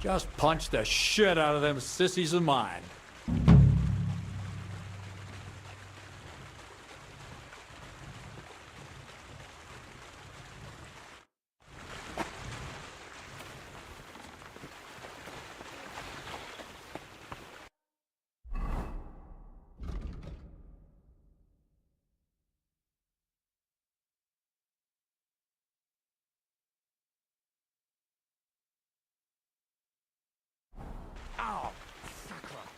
Just punch the shit out of them sissies of mine. Ow! Sacre!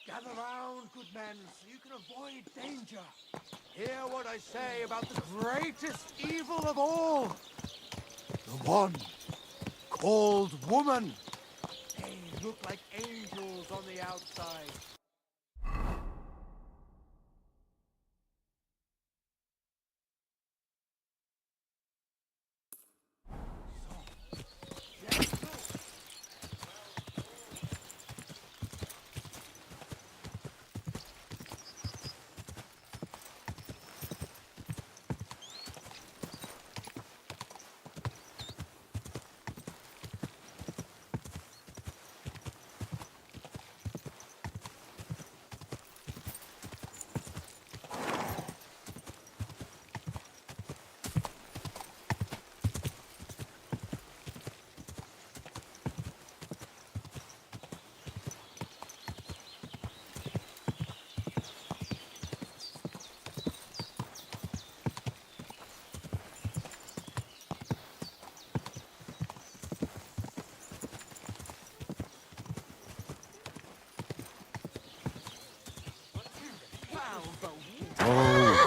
Gather round, good men, so you can avoid danger. Hear what I say about the greatest evil of all. The one called woman. They look like angels on the outside.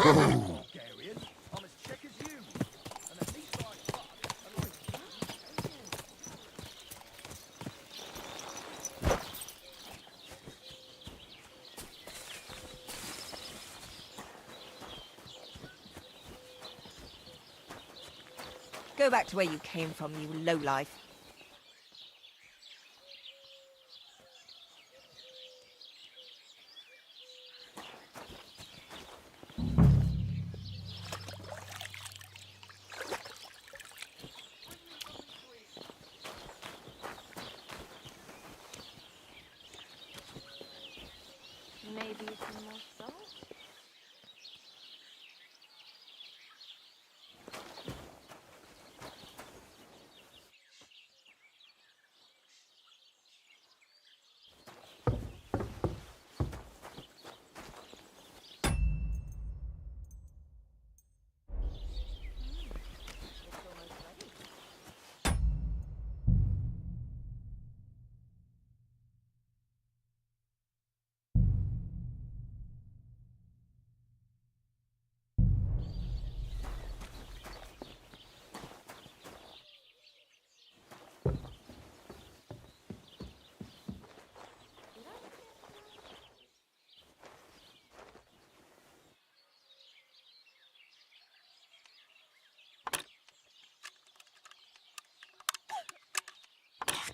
Bulgarian. I'm as Czech as you. And at least I fuck. And Go back to where you came from, you lowlife. Maybe some more salt? It's almost ready.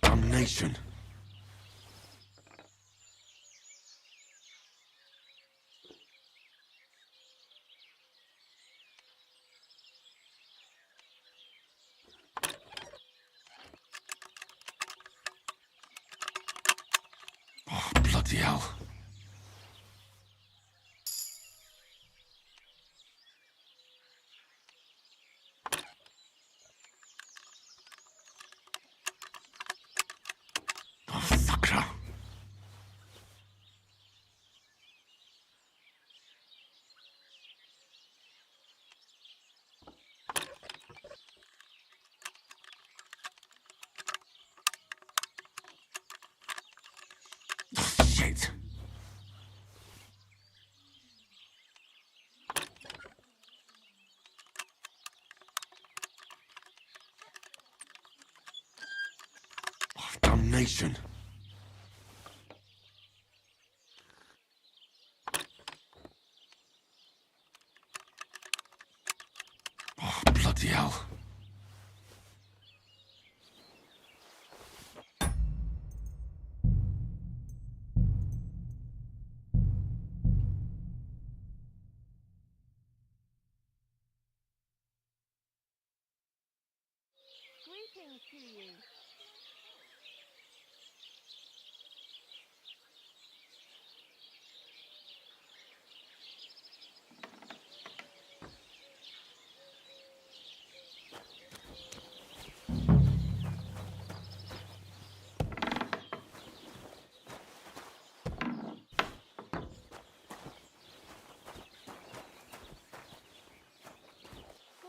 damnation. Oh, bloody hell. Oh, sacre. Oh, shit. Damnation. Oh, bloody hell. Greetings to you.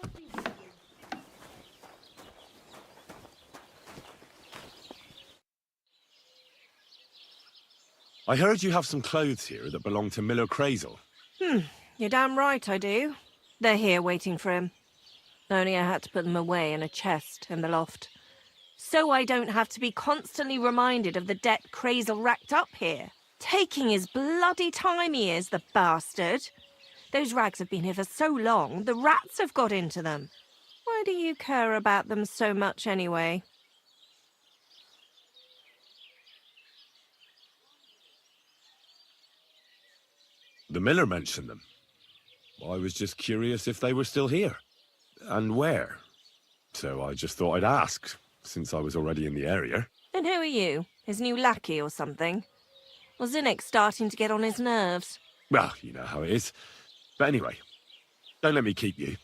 Good to hear you. I heard you have some clothes here that belong to Miller Crazel. You're damn right I do. They're here waiting for him. Only I had to put them away in a chest in the loft. So I don't have to be constantly reminded of the debt Crazel racked up here. Taking his bloody time he is, the bastard. Those rags have been here for so long, the rats have got into them. Why do you care about them so much anyway? The Miller mentioned them. I was just curious if they were still here. And where. So I just thought I'd ask, since I was already in the area. And who are you? His new lackey or something? Was Zinnick starting to get on his nerves? Well, you know how it is. But anyway, don't let me keep you.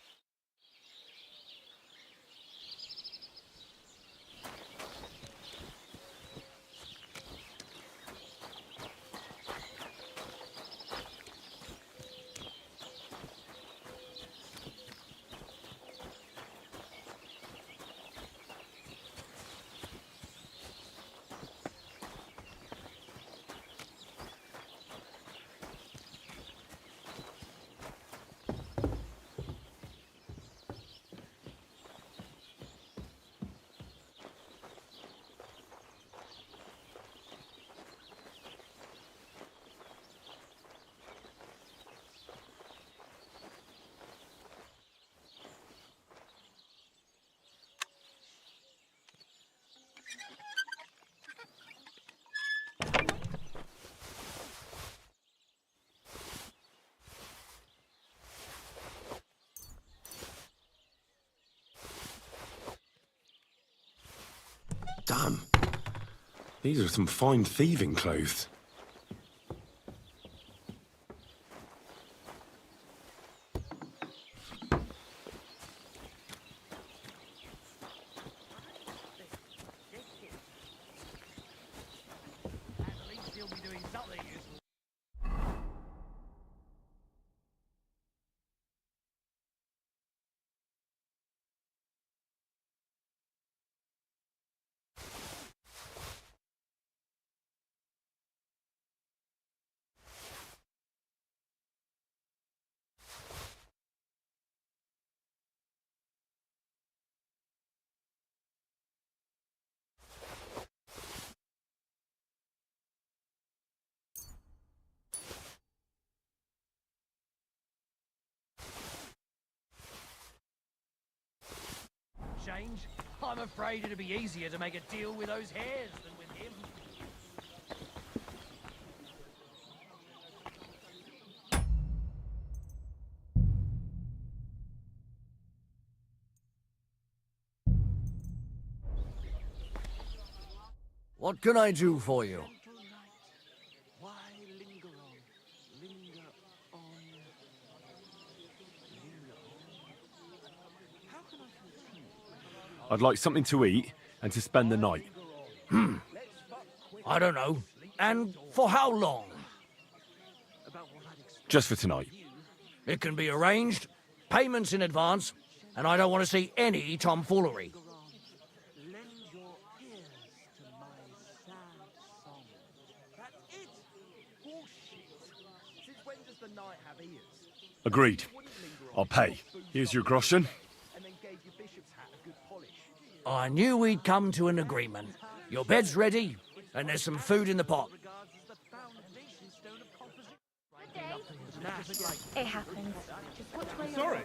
Damn. These are some fine thieving clothes. Change? I'm afraid it'd be easier to make a deal with those hares than with him. What can I do for you? Why linger on? Linger on. How can I I'd like something to eat and to spend the night. I don't know. And for how long? Just for tonight. It can be arranged. Payments in advance. And I don't want to see any tomfoolery. lend your ears to my sad song? That's it! Bullshit! Since when does the night have ears? Agreed. I'll pay. Here's your groschen. And then gave your bishop's hat a good polish. I knew we'd come to an agreement. Your bed's ready, and there's some food in the pot. It happens. Just watch where you're Sorry.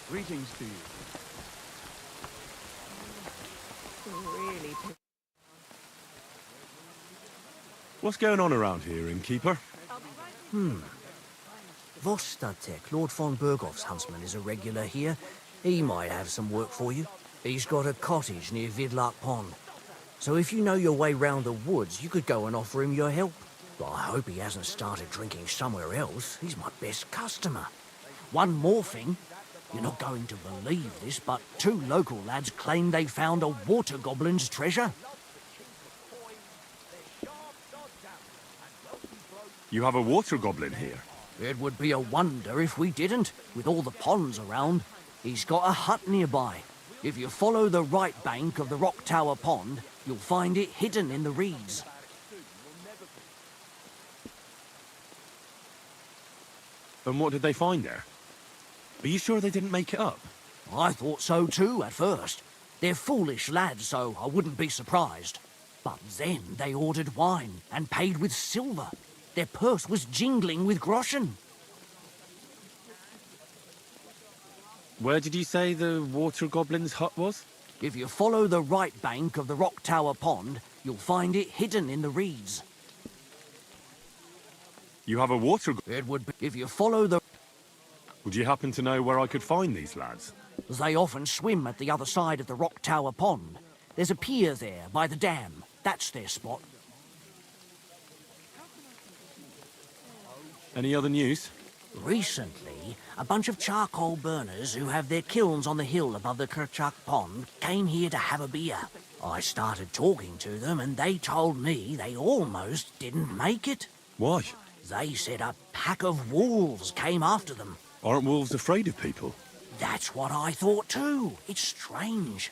Greetings to you. Really What's going on around here, innkeeper? Vostatek, Lord von Berghoff's huntsman, is a regular here. He might have some work for you. He's got a cottage near Vidlark Pond. So if you know your way round the woods, you could go and offer him your help. But I hope he hasn't started drinking somewhere else. He's my best customer. One more thing. You're not going to believe this, but 2 local lads claim they found a water goblin's treasure. You have a water goblin here? It would be a wonder if we didn't, with all the ponds around. He's got a hut nearby. If you follow the right bank of the Rock Tower Pond, you'll find it hidden in the reeds. And what did they find there? Are you sure they didn't make it up? I thought so too at first. They're foolish lads, so I wouldn't be surprised. But then they ordered wine and paid with silver. Their purse was jingling with groschen. Where did you say the water goblin's hut was? If you follow the right bank of the Rock Tower Pond, you'll find it hidden in the reeds. You have a water It would be if you follow the... Would you happen to know where I could find these lads? They often swim at the other side of the Rock Tower Pond. There's a pier there by the dam. That's their spot. Any other news? Recently, a bunch of charcoal burners who have their kilns on the hill above the Kerchak Pond came here to have a beer. I started talking to them and they told me they almost didn't make it. Why? They said a pack of wolves came after them. Aren't wolves afraid of people? That's what I thought too. It's strange.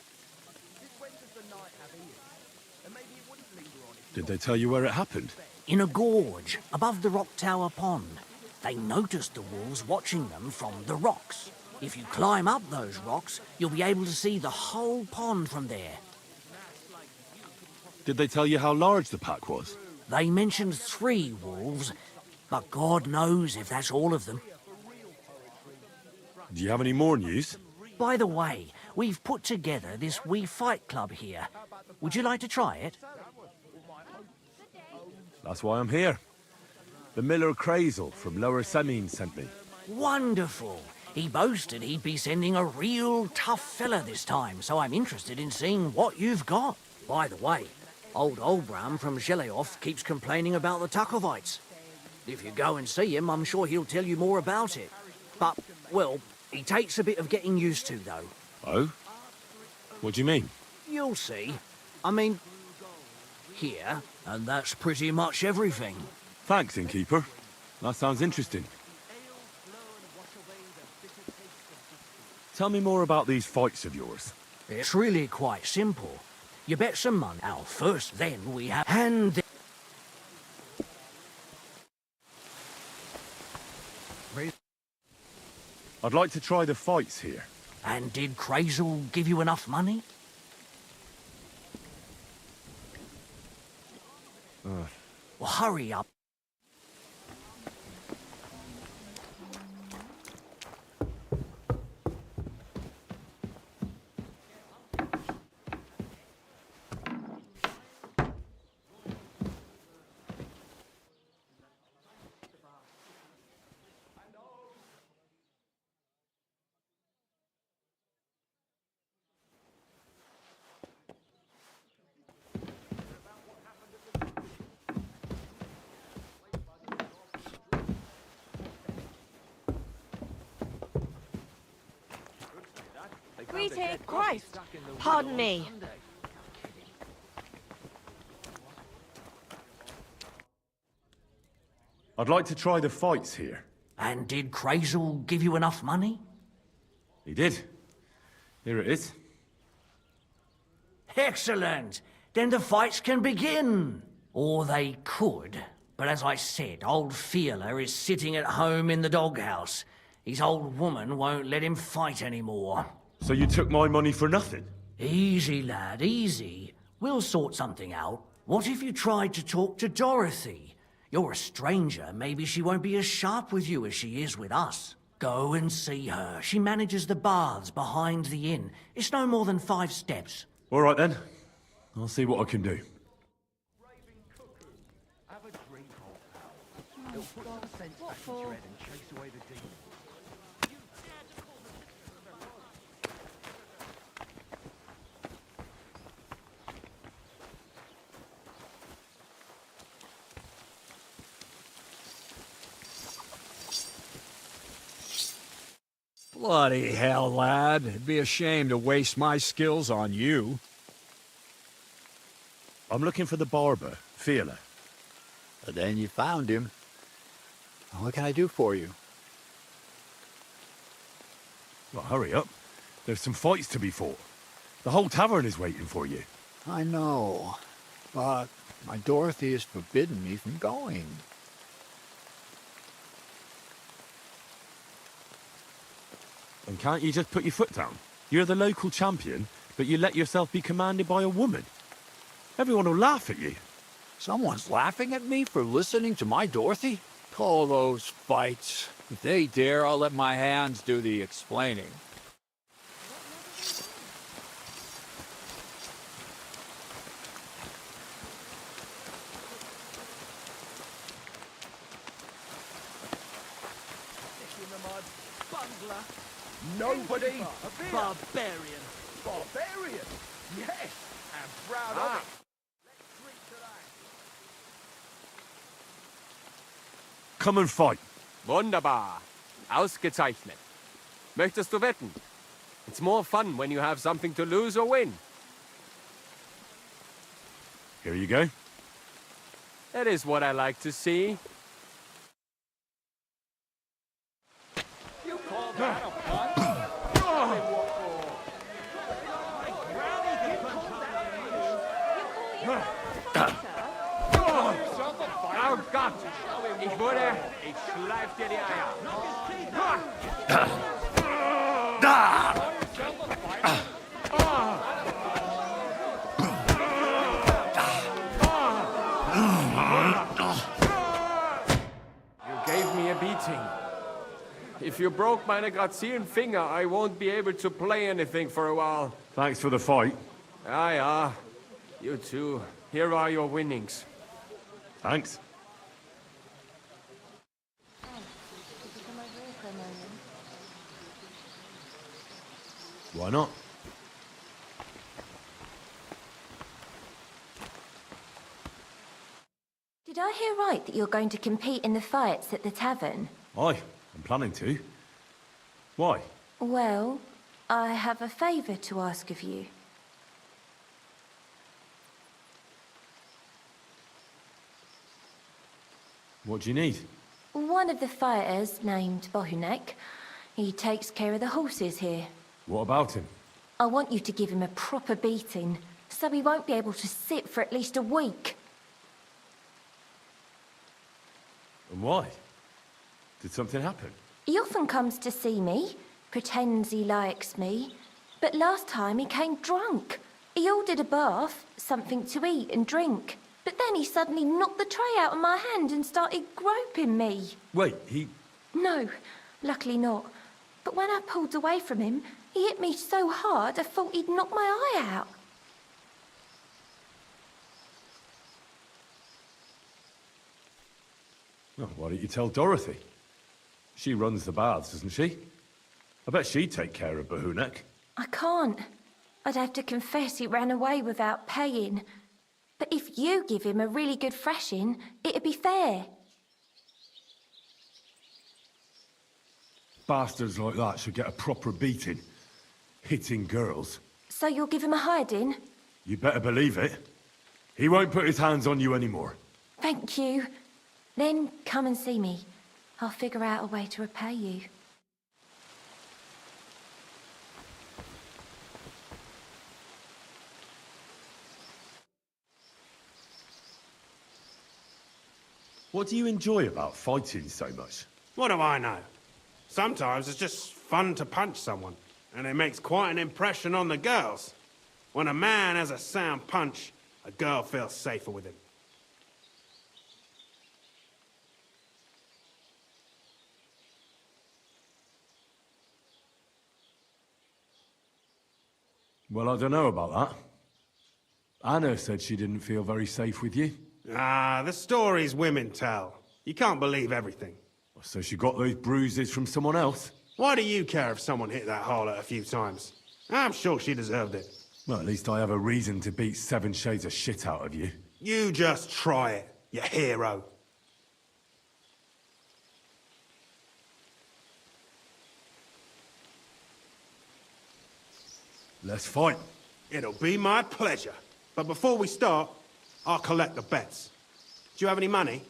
Did they tell you where it happened? In a gorge above the Rock Tower Pond. They noticed the wolves watching them from the rocks. If you climb up those rocks, you'll be able to see the whole pond from there. Did they tell you how large the pack was? They mentioned 3 wolves, but God knows if that's all of them. Do you have any more news? By the way, we've put together this wee fight club here. Would you like to try it? That's why I'm here. The miller Crazel from Lower Semin sent me. Wonderful. He boasted he'd be sending a real tough fella this time, so I'm interested in seeing what you've got. By the way, old Olbram from Sheleoth keeps complaining about the Takovites. If you go and see him, I'm sure he'll tell you more about it. But, well, he takes a bit of getting used to, though. Oh? What do you mean? You'll see. I mean, here, and that's pretty much everything. Thanks, innkeeper. That sounds interesting. Tell me more about these fights of yours. It's really quite simple. You bet some money. Now, first then we have... And then... I'd like to try the fights here. And did Crazel give you enough money? Well, hurry up. He's here. Christ. Pardon me. I'd like to try the fights here. And did Crazel give you enough money? He did. Here it is. Excellent! Then the fights can begin. Or they could. But as I said, old Fiala is sitting at home in the doghouse. His old woman won't let him fight anymore. So you took my money for nothing? Easy, lad, easy. We'll sort something out. What if you tried to talk to Dorothy? You're a stranger. Maybe she won't be as sharp with you as she is with us. Go and see her. She manages the baths behind the inn. It's no more than 5 steps. All right then. I'll see what I can do. Have a drink, old pal. It'll put some sense back into your head and chase away the demons. Bloody hell, lad. It'd be a shame to waste my skills on you. I'm looking for the barber, Fiala. Then you found him. What can I do for you? Well, hurry up. There's some fights to be fought. The whole tavern is waiting for you. I know, but my Dorothy has forbidden me from going. And can't you just put your foot down? You're the local champion, but you let yourself be commanded by a woman. Everyone will laugh at you. Someone's laughing at me for listening to my Dorothy? Call those fights. If they dare, I'll let my hands do the explaining. Nobody? Barbarian. Barbarian? Yes, I'm proud of it. Let's drink to that. Come and fight. Wunderbar. Ausgezeichnet. Möchtest du wetten? It's more fun when you have something to lose or win. Here you go. That is what I like to see. Oh Gott! Ich schleif dir die Eier. You gave me a beating. If you broke meine grazilen Finger, I won't be able to play anything for a while. Thanks for the fight. Ah, ja. You too. Here are your winnings. Thanks. Why not? Did I hear right that you're going to compete in the fights at the tavern? Aye, I'm planning to. Why? Well, I have a favour to ask of you. What do you need? One of the fighters, named Bohunek, he takes care of the horses here. What about him? I want you to give him a proper beating, so he won't be able to sit for at least a week. And why? Did something happen? He often comes to see me, pretends he likes me, but last time he came drunk. He ordered a bath, something to eat and drink, but then he suddenly knocked the tray out of my hand and started groping me. Wait, he... No, luckily not. But when I pulled away from him, he hit me so hard I thought he'd knock my eye out. Oh, why don't you tell Dorothy? She runs the baths, doesn't she? I bet she'd take care of Bohunek. I can't. I'd have to confess he ran away without paying. But if you give him a really good thrashing, it'd be fair. Bastards like that should get a proper beating. Hitting girls? So you'll give him a hiding? You better believe it. He won't put his hands on you anymore. Thank you. Then come and see me. I'll figure out a way to repay you. What do you enjoy about fighting so much? What do I know? Sometimes it's just fun to punch someone, and it makes quite an impression on the girls. When a man has a sound punch, a girl feels safer with him. Well, I don't know about that. Anna said she didn't feel very safe with you. Ah, the stories women tell. You can't believe everything. So she got those bruises from someone else? Why do you care if someone hit that harlot a few times? I'm sure she deserved it. Well, at least I have a reason to beat 7 shades of shit out of you. You just try it, you hero. Let's fight. It'll be my pleasure. But before we start, I'll collect the bets. Do you have any money?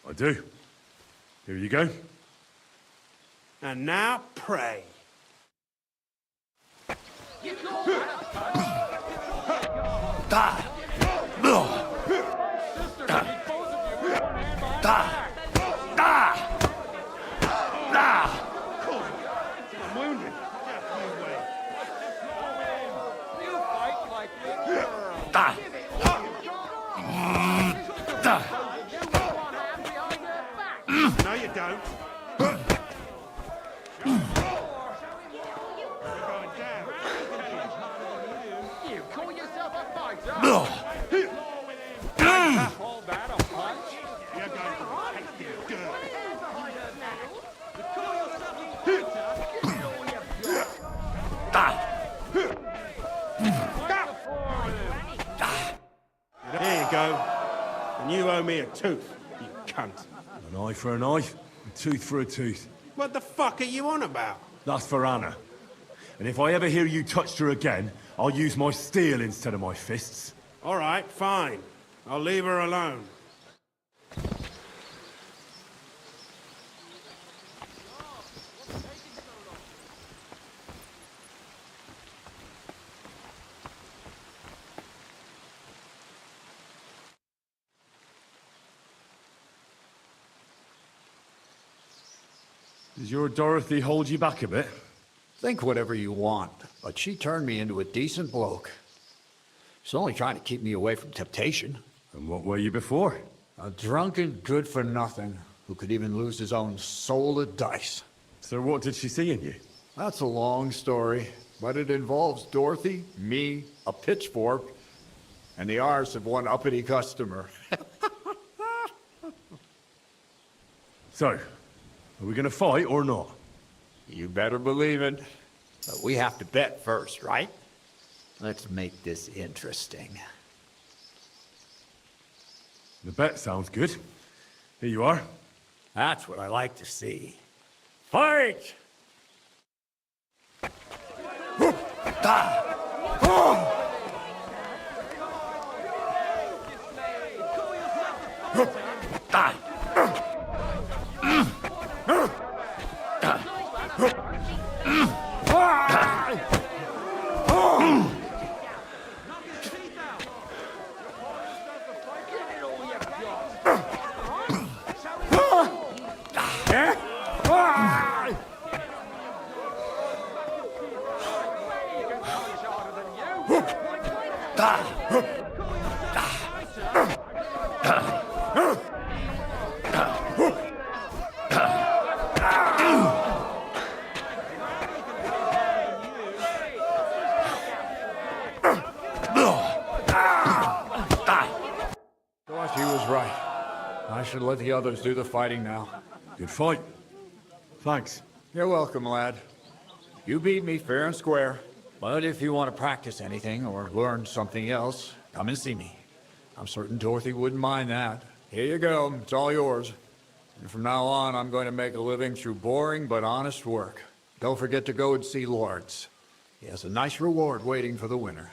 I do. Here you go. And now pray. I'm wounded. No, you don't. You call yourself a fighter? Call that a punch? You're going to take this girl. Here you go. And you owe me a tooth, you cunt. An eye for an eye, a tooth for a tooth. What the fuck are you on about? That's for Anna. And if I ever hear you touched her again, I'll use my steel instead of my fists. All right, fine. I'll leave her alone. Does your Dorothy hold you back a bit? Think whatever you want, but she turned me into a decent bloke. She's only trying to keep me away from temptation. And what were you before? A drunken good-for-nothing who could even lose his own soul at dice. So what did she see in you? That's a long story, but it involves Dorothy, me, a pitchfork, and the arse of one uppity customer. So, are we gonna fight or not? You better believe it. But we have to bet first, right? Let's make this interesting. The bet sounds good. Here you are. That's what I like to see. Fight! She was right. I should let the others do the fighting now. Good fight. Thanks. You're welcome, lad. You beat me fair and square. But if you want to practice anything or learn something else, come and see me. I'm certain Dorothy wouldn't mind that. Here you go. It's all yours. And from now on, I'm going to make a living through boring but honest work. Don't forget to go and see Lords. He has a nice reward waiting for the winner.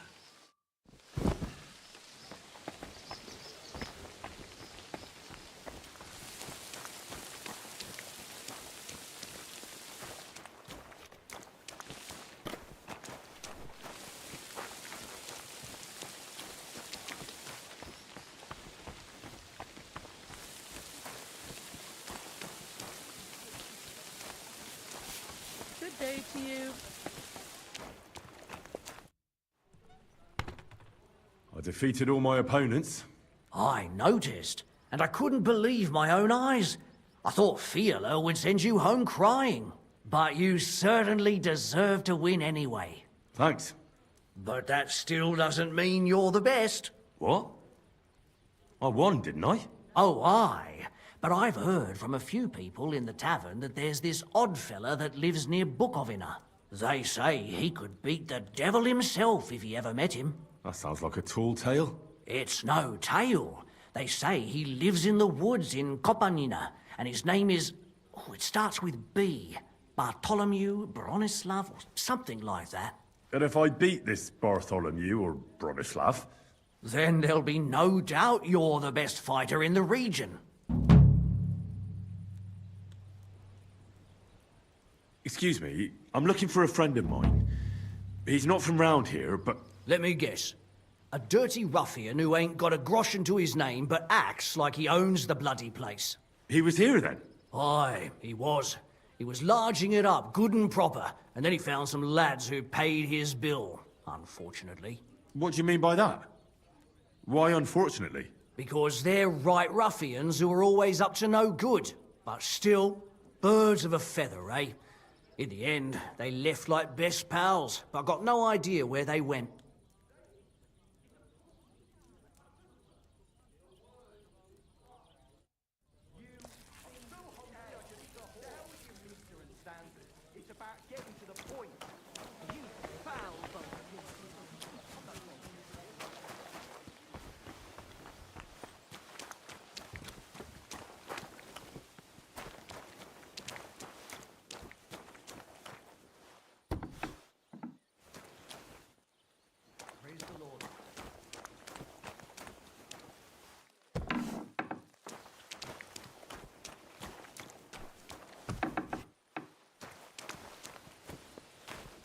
Good day to you. I defeated all my opponents. I noticed, and I couldn't believe my own eyes. I thought Fiala would send you home crying. But you certainly deserve to win anyway. Thanks. But that still doesn't mean you're the best. What? I won, didn't I? Oh, aye. But I've heard from a few people in the tavern that there's this odd fella that lives near Bukovina. They say he could beat the devil himself if he ever met him. That sounds like a tall tale. It's no tale. They say he lives in the woods in Kopanina, and his name is... Oh, it starts with B. Bartholomew, Bronislav, or something like that. And if I beat this Bartholomew or Bronislav... Then there'll be no doubt you're the best fighter in the region. Excuse me, I'm looking for a friend of mine. He's not from round here, but... Let me guess. A dirty ruffian who ain't got a groschen to his name but acts like he owns the bloody place. He was here then? Aye, he was. He was larging it up good and proper, and then he found some lads who paid his bill, unfortunately. What do you mean by that? Why unfortunately? Because they're right ruffians who are always up to no good. But still, birds of a feather, eh? In the end, they left like best pals, but got no idea where they went.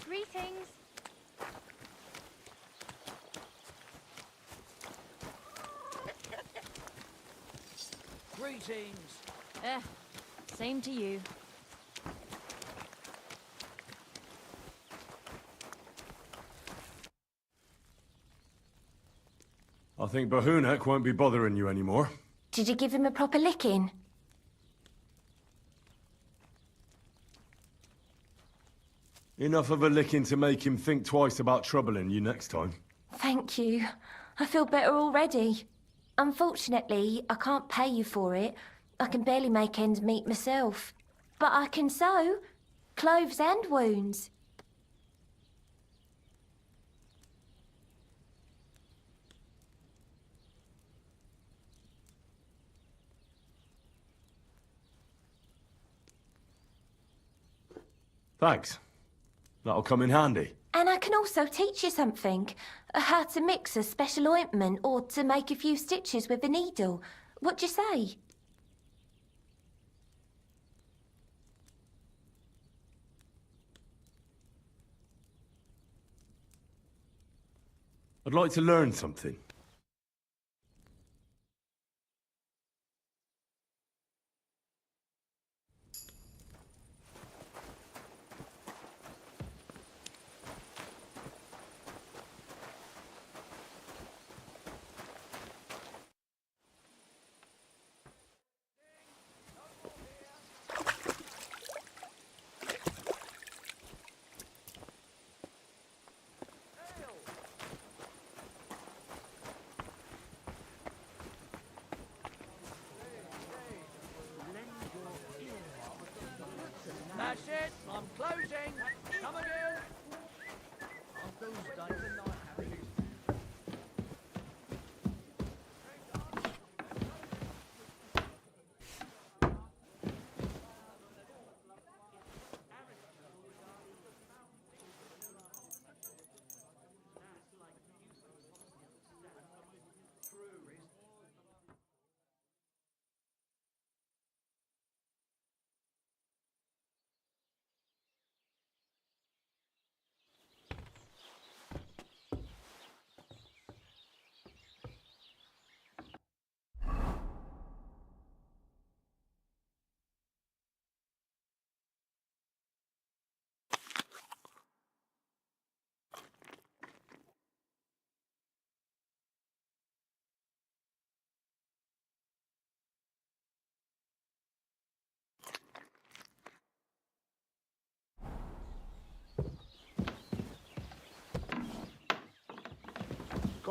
Greetings. Greetings. Same to you. I think Bahunek won't be bothering you anymore. Did you give him a proper licking? Enough of a licking to make him think twice about troubling you next time. Thank you. I feel better already. Unfortunately, I can't pay you for it. I can barely make ends meet myself. But I can sew. Clothes and wounds. Thanks. That'll come in handy. And I can also teach you something. How to mix a special ointment or to make a few stitches with a needle. What do you say? I'd like to learn something.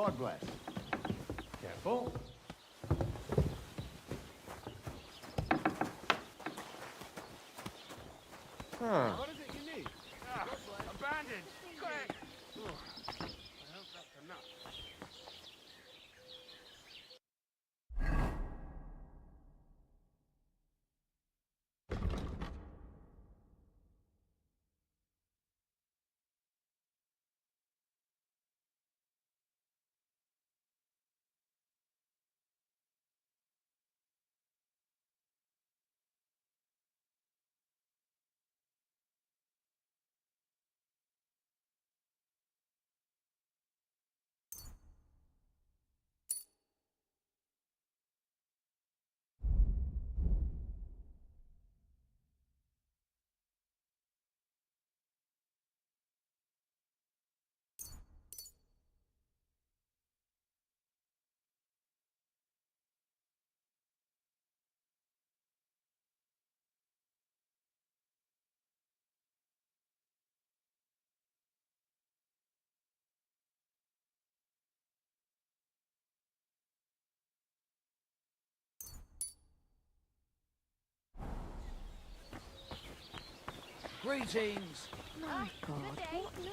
God bless. Careful. Huh. What is it you need? A bandage! Quick! I hope that's enough. Greetings. My God, what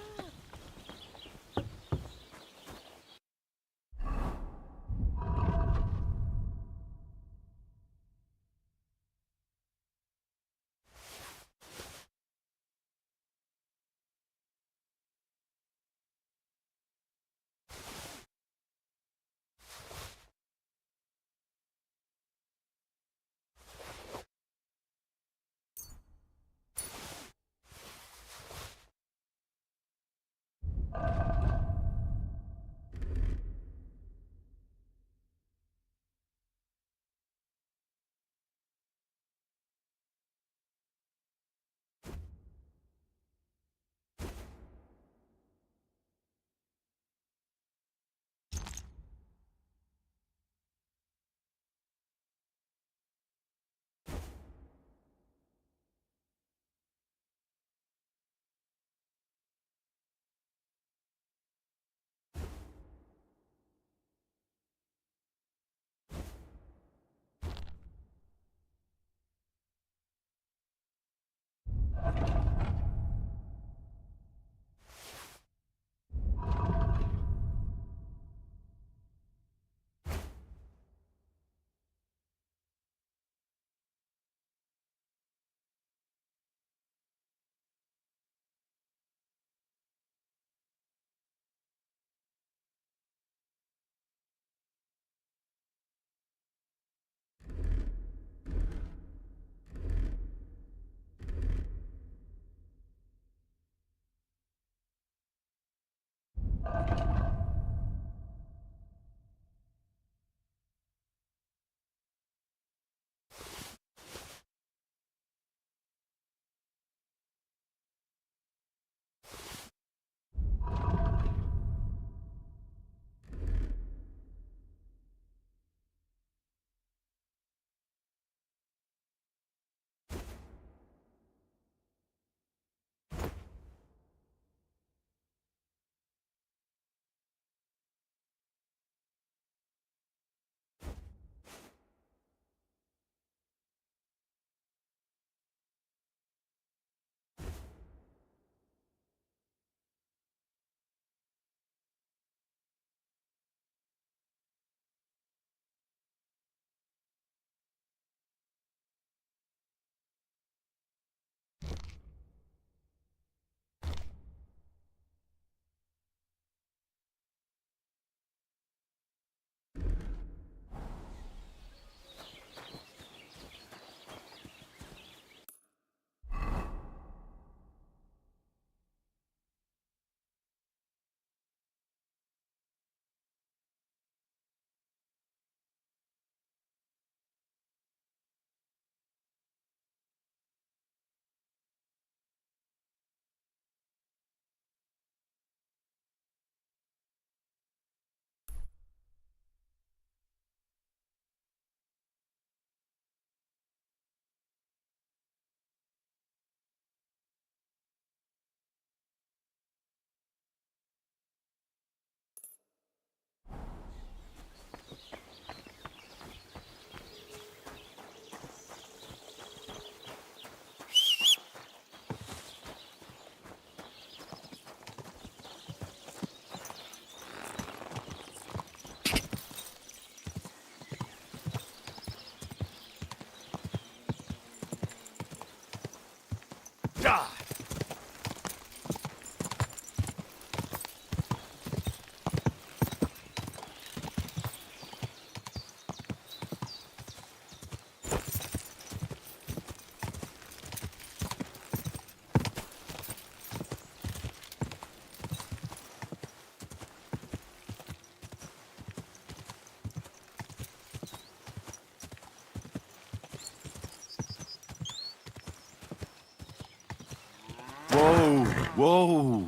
Whoa!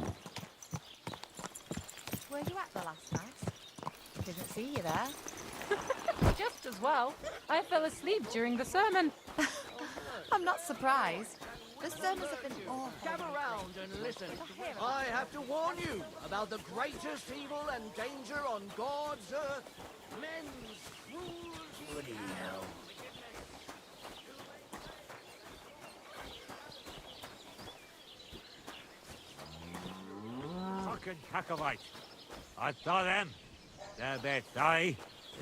Were you at the last mass? Didn't see you there. Just as well. I fell asleep during the sermon. I'm not surprised. The sermons have been awful. Gather round and listen. I have to warn you about the greatest evil and danger on God's earth. Men's fools. Bloody hell. Fucking Cacovites. I saw them. They're a bit sorry.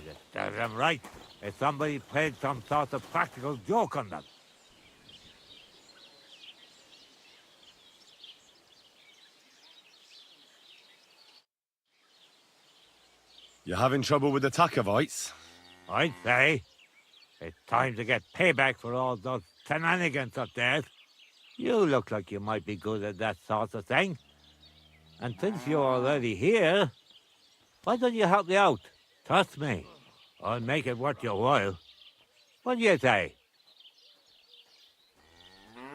It serves them right if somebody played some sort of practical joke on them. You having trouble with the Takovites? I'd say it's time to get payback for all those shenanigans up there. You look like you might be good at that sort of thing. And since you're already here, why don't you help me out? Trust me, I'll make it worth your while. What do you say?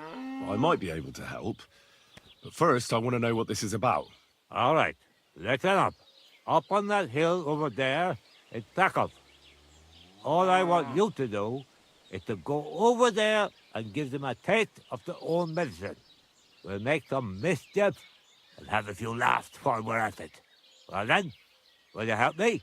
I might be able to help. But first, I want to know what this is about. All right, listen up. Up on that hill over there, it's Takov. All I want you to do is to go over there and give them a taste of their own medicine. We'll make some mischief and have a few laughs while we're at it. Well then, will you help me?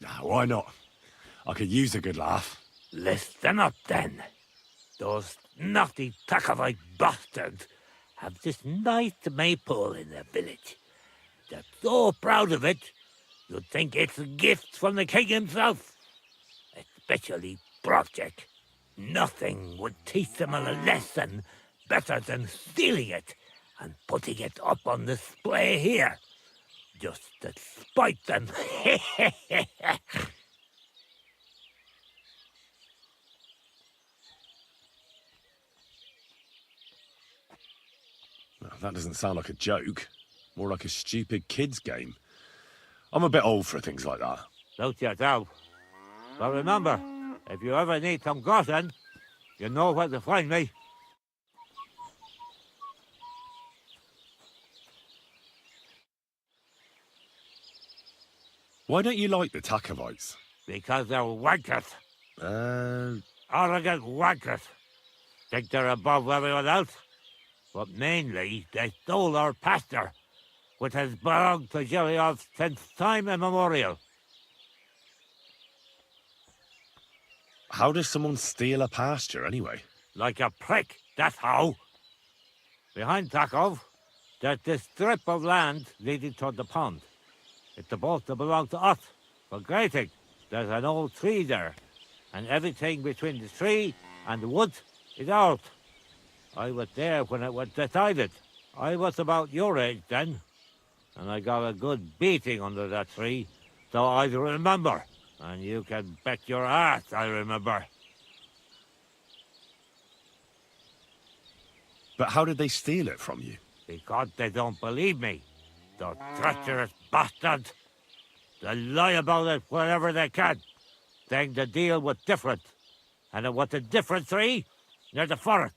Nah, why not? I could use a good laugh. Listen up then. Those naughty Takovite bastards have this nice maypole in their village. They're so proud of it, you'd think it's a gift from the king himself. Especially Project. Nothing would teach them a lesson better than stealing it and putting it up on display here. Just to spite them. Well, that doesn't sound like a joke. More like a stupid kid's game. I'm a bit old for things like that. Suit yourself. But remember, if you ever need some gossip, you know where to find me. Why don't you like the Takovites? Because they're wankers. Arrogant wankers. Think they're above everyone else. But mainly, they stole our pasture, which has belonged to Giliov since time immemorial. How does someone steal a pasture, anyway? Like a prick, that's how. Behind Takov, there's this strip of land leading toward the pond. It's supposed to belong to us, for grazing. There's an old tree there, and everything between the tree and the woods is ours. I was there when it was decided. I was about your age then, and I got a good beating under that tree, so I remember. And you can bet your ass I remember. But how did they steal it from you? Because they don't believe me. Those treacherous bastards. They lie about it wherever they can, saying the deal was different. And it was a different tree near the forest.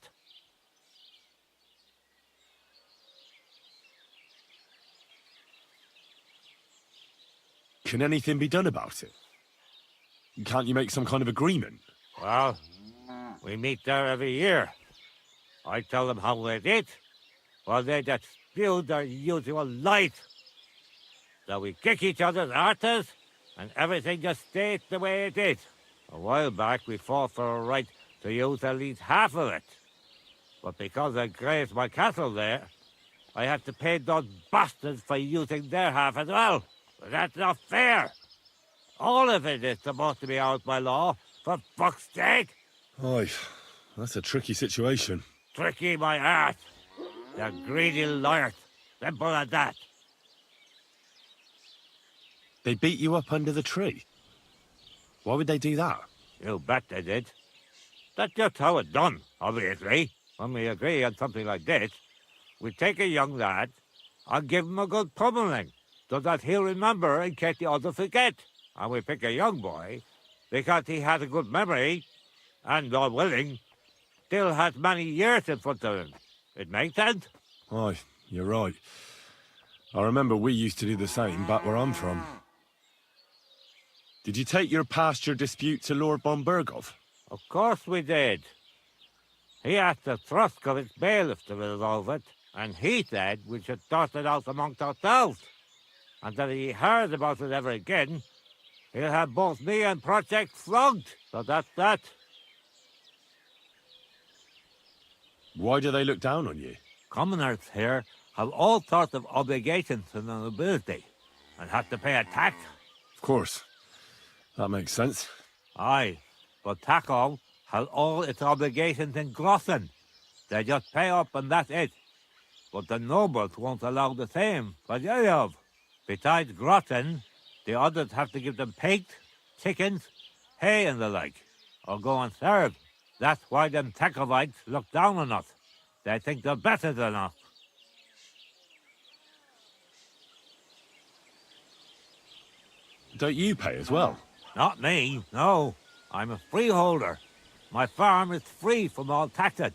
Can anything be done about it? Can't you make some kind of agreement? Well, we meet there every year. I tell them how it is, while they just spew their usual lies. So we kick each other's arses, and everything just stays the way it is. A while back, we fought for a right to use at least half of it. But because I grazed my cattle there, I had to pay those bastards for using their half as well. But that's not fair. All of it is supposed to be ours by law, for fuck's sake. Oy, that's a tricky situation. Tricky my ass. They're greedy liars. Simple as that. They beat you up under the tree? Why would they do that? You bet they did. That's just how it's done, obviously. When we agree on something like this, we take a young lad, I'll give him a good pummeling, so that he'll remember in case the others forget. And we pick a young boy, because he has a good memory, and, God willing, still has many years in front of him. It makes sense? Aye, you're right. I remember we used to do the same back where I'm from. Did you take your pasture dispute to Lord von Berghoff? Of course we did. He asked the Thrusk of its bailiff to resolve it, and he said we should sort it out amongst ourselves, and that if he heard about it ever again, he'll have both me and Project flogged. So that's that. Why do they look down on you? Commoners here have all sorts of obligations to the nobility, and have to pay a tax. Of course. That makes sense. Aye, but Takov has all its obligations in Grossen. They just pay up and that's it. But the nobles won't allow the same for Yeyov. Besides Grossen, the others have to give them pigs, chickens, hay and the like, or go and serve. That's why them Takovites look down on us. They think they're better than us. Don't you pay as well? Not me, no. I'm a freeholder. My farm is free from all taxes,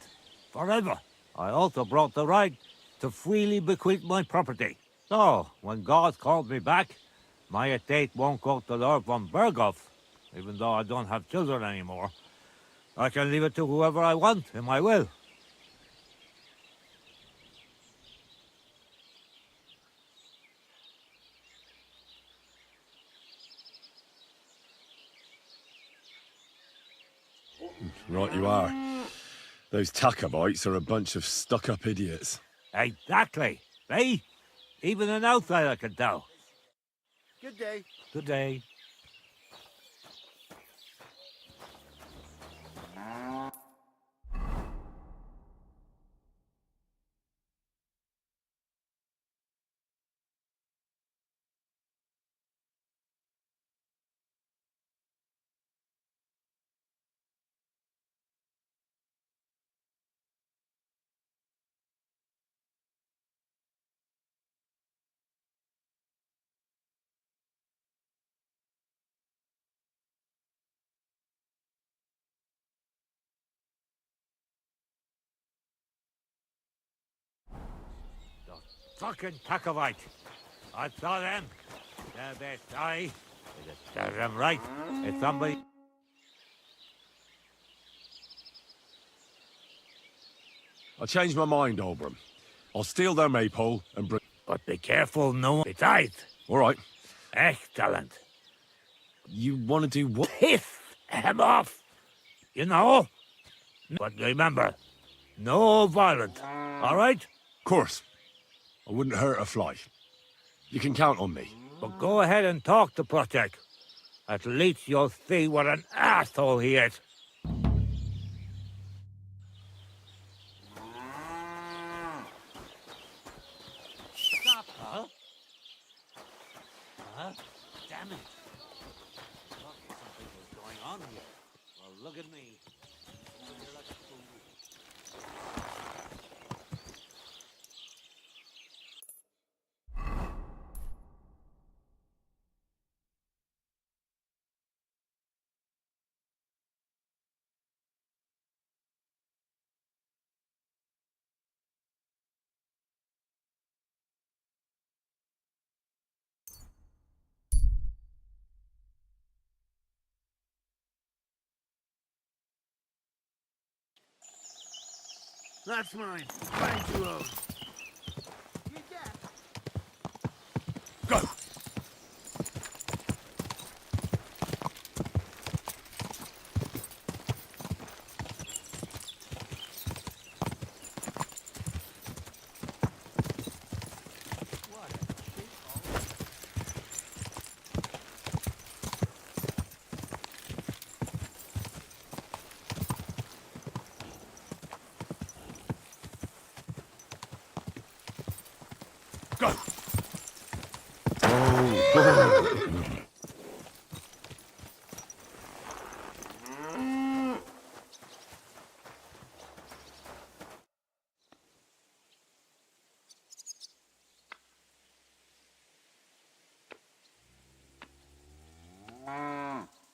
forever. I also brought the right to freely bequeath my property. So, when God calls me back, my estate won't go to Lord von Berghoff, even though I don't have children anymore. I can leave it to whoever I want in my will. Right you are. Those Takovites are a bunch of stuck-up idiots. Exactly. See? Even an outsider can tell. Good day. Good day. Fucking Takovite. I saw them. They're sorry. It serves them right. If somebody... I changed my mind, Oberon. I'll steal their maypole and bring... But be careful, no one... Besides. All right. Excellent. You want to do what? Piss him off. You know? But remember, no violence. All right? Of course. I wouldn't hurt a fly. You can count on me. But go ahead and talk to Project. At least you'll see what an asshole he is. Stop, huh? Huh? Damn it. Thought something was going on here. Well, look at me. You're like a fool. That's mine. 22 O's. Go! Go!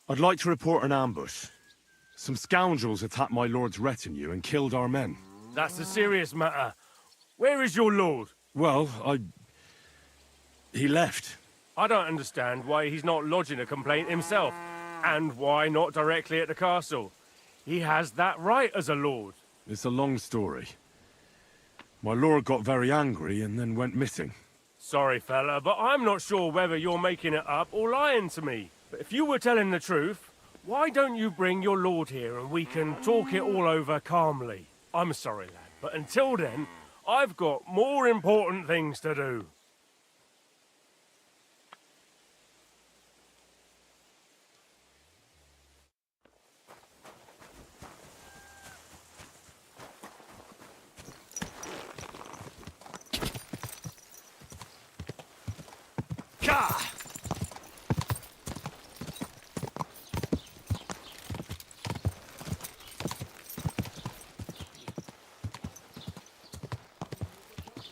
I'd like to report an ambush. Some scoundrels attacked my lord's retinue and killed our men. That's a serious matter. Where is your lord? Well, he left. I don't understand why he's not lodging a complaint himself. And why not directly at the castle? He has that right as a lord. It's a long story. My lord got very angry and then went missing. Sorry, fella, but I'm not sure whether you're making it up or lying to me. But if you were telling the truth, why don't you bring your lord here and we can talk it all over calmly? I'm sorry, lad, but until then, I've got more important things to do.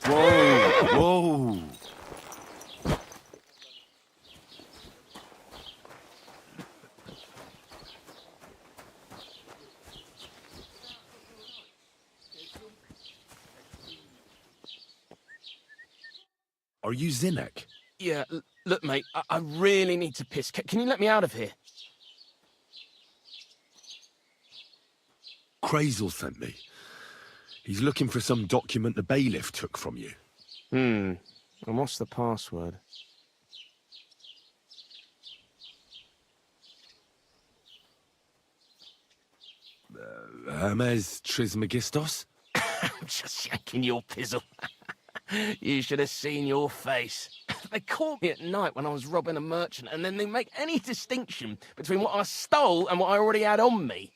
Whoa! Whoa! Are you Zinnek? Yeah, look, mate, I really need to piss. Can you let me out of here? Crazel sent me. He's looking for some document the bailiff took from you. And what's the password? Hermes Trismegistos? I'm just yanking your pizzle. You should have seen your face. They caught me at night when I was robbing a merchant, and then they make any distinction between what I stole and what I already had on me.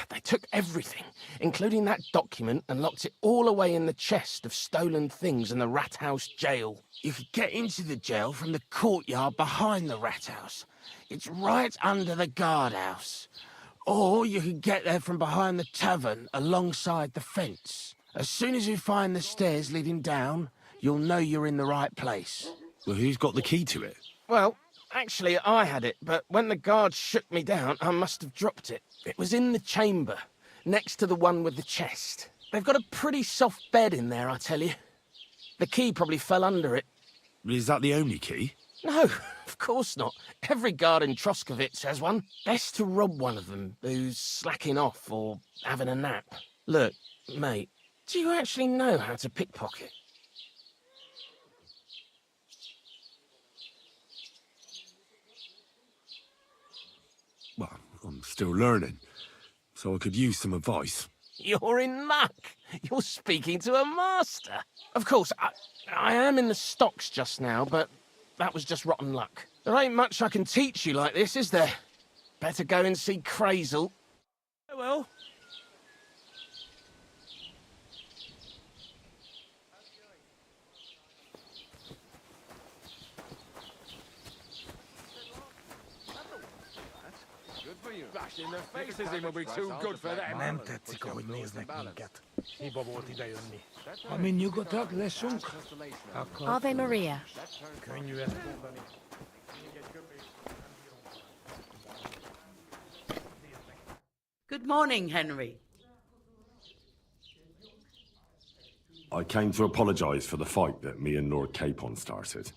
They took everything, including that document, and locked it all away in the chest of stolen things in the rat house jail. You could get into the jail from the courtyard behind the rat house. It's right under the guardhouse. Or you could get there from behind the tavern alongside the fence. As soon as you find the stairs leading down, you'll know you're in the right place. Well, who's got the key to it? Well, actually, I had it, but when the guards shook me down, I must have dropped it. It was in the chamber, next to the one with the chest. They've got a pretty soft bed in there, I tell you. The key probably fell under it. Is that the only key? No, of course not. Every guard in Troskovitz has one. Best to rob one of them who's slacking off or having a nap. Look, mate, do you actually know how to pickpocket? Well, I'm still learning, so I could use some advice. You're in luck. You're speaking to a master. Of course, I am in the stocks just now, but that was just rotten luck. There ain't much I can teach you like this, is there? Better go and see Crazel. Oh, well. Bashing their faces in will be too good for them. Nem tetszik, ahogy néznek minket. Hiba volt idejönni. Amin nyugodtak leszünk, akkor... Ave Maria. Könnyű ezt mondani. Good morning, Henry. I came to apologise for the fight that me and Lord Capon started.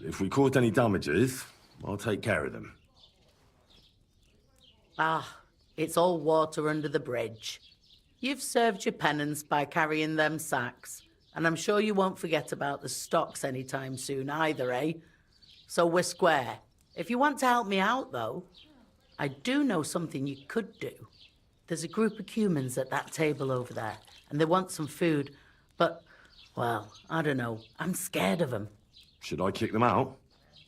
If we caused any damages, I'll take care of them. Ah, it's all water under the bridge. You've served your penance by carrying them sacks, and I'm sure you won't forget about the stocks anytime soon either, eh? So we're square. If you want to help me out, though, I do know something you could do. There's a group of humans at that table over there, and they want some food, but, well, I don't know. I'm scared of them. Should I kick them out?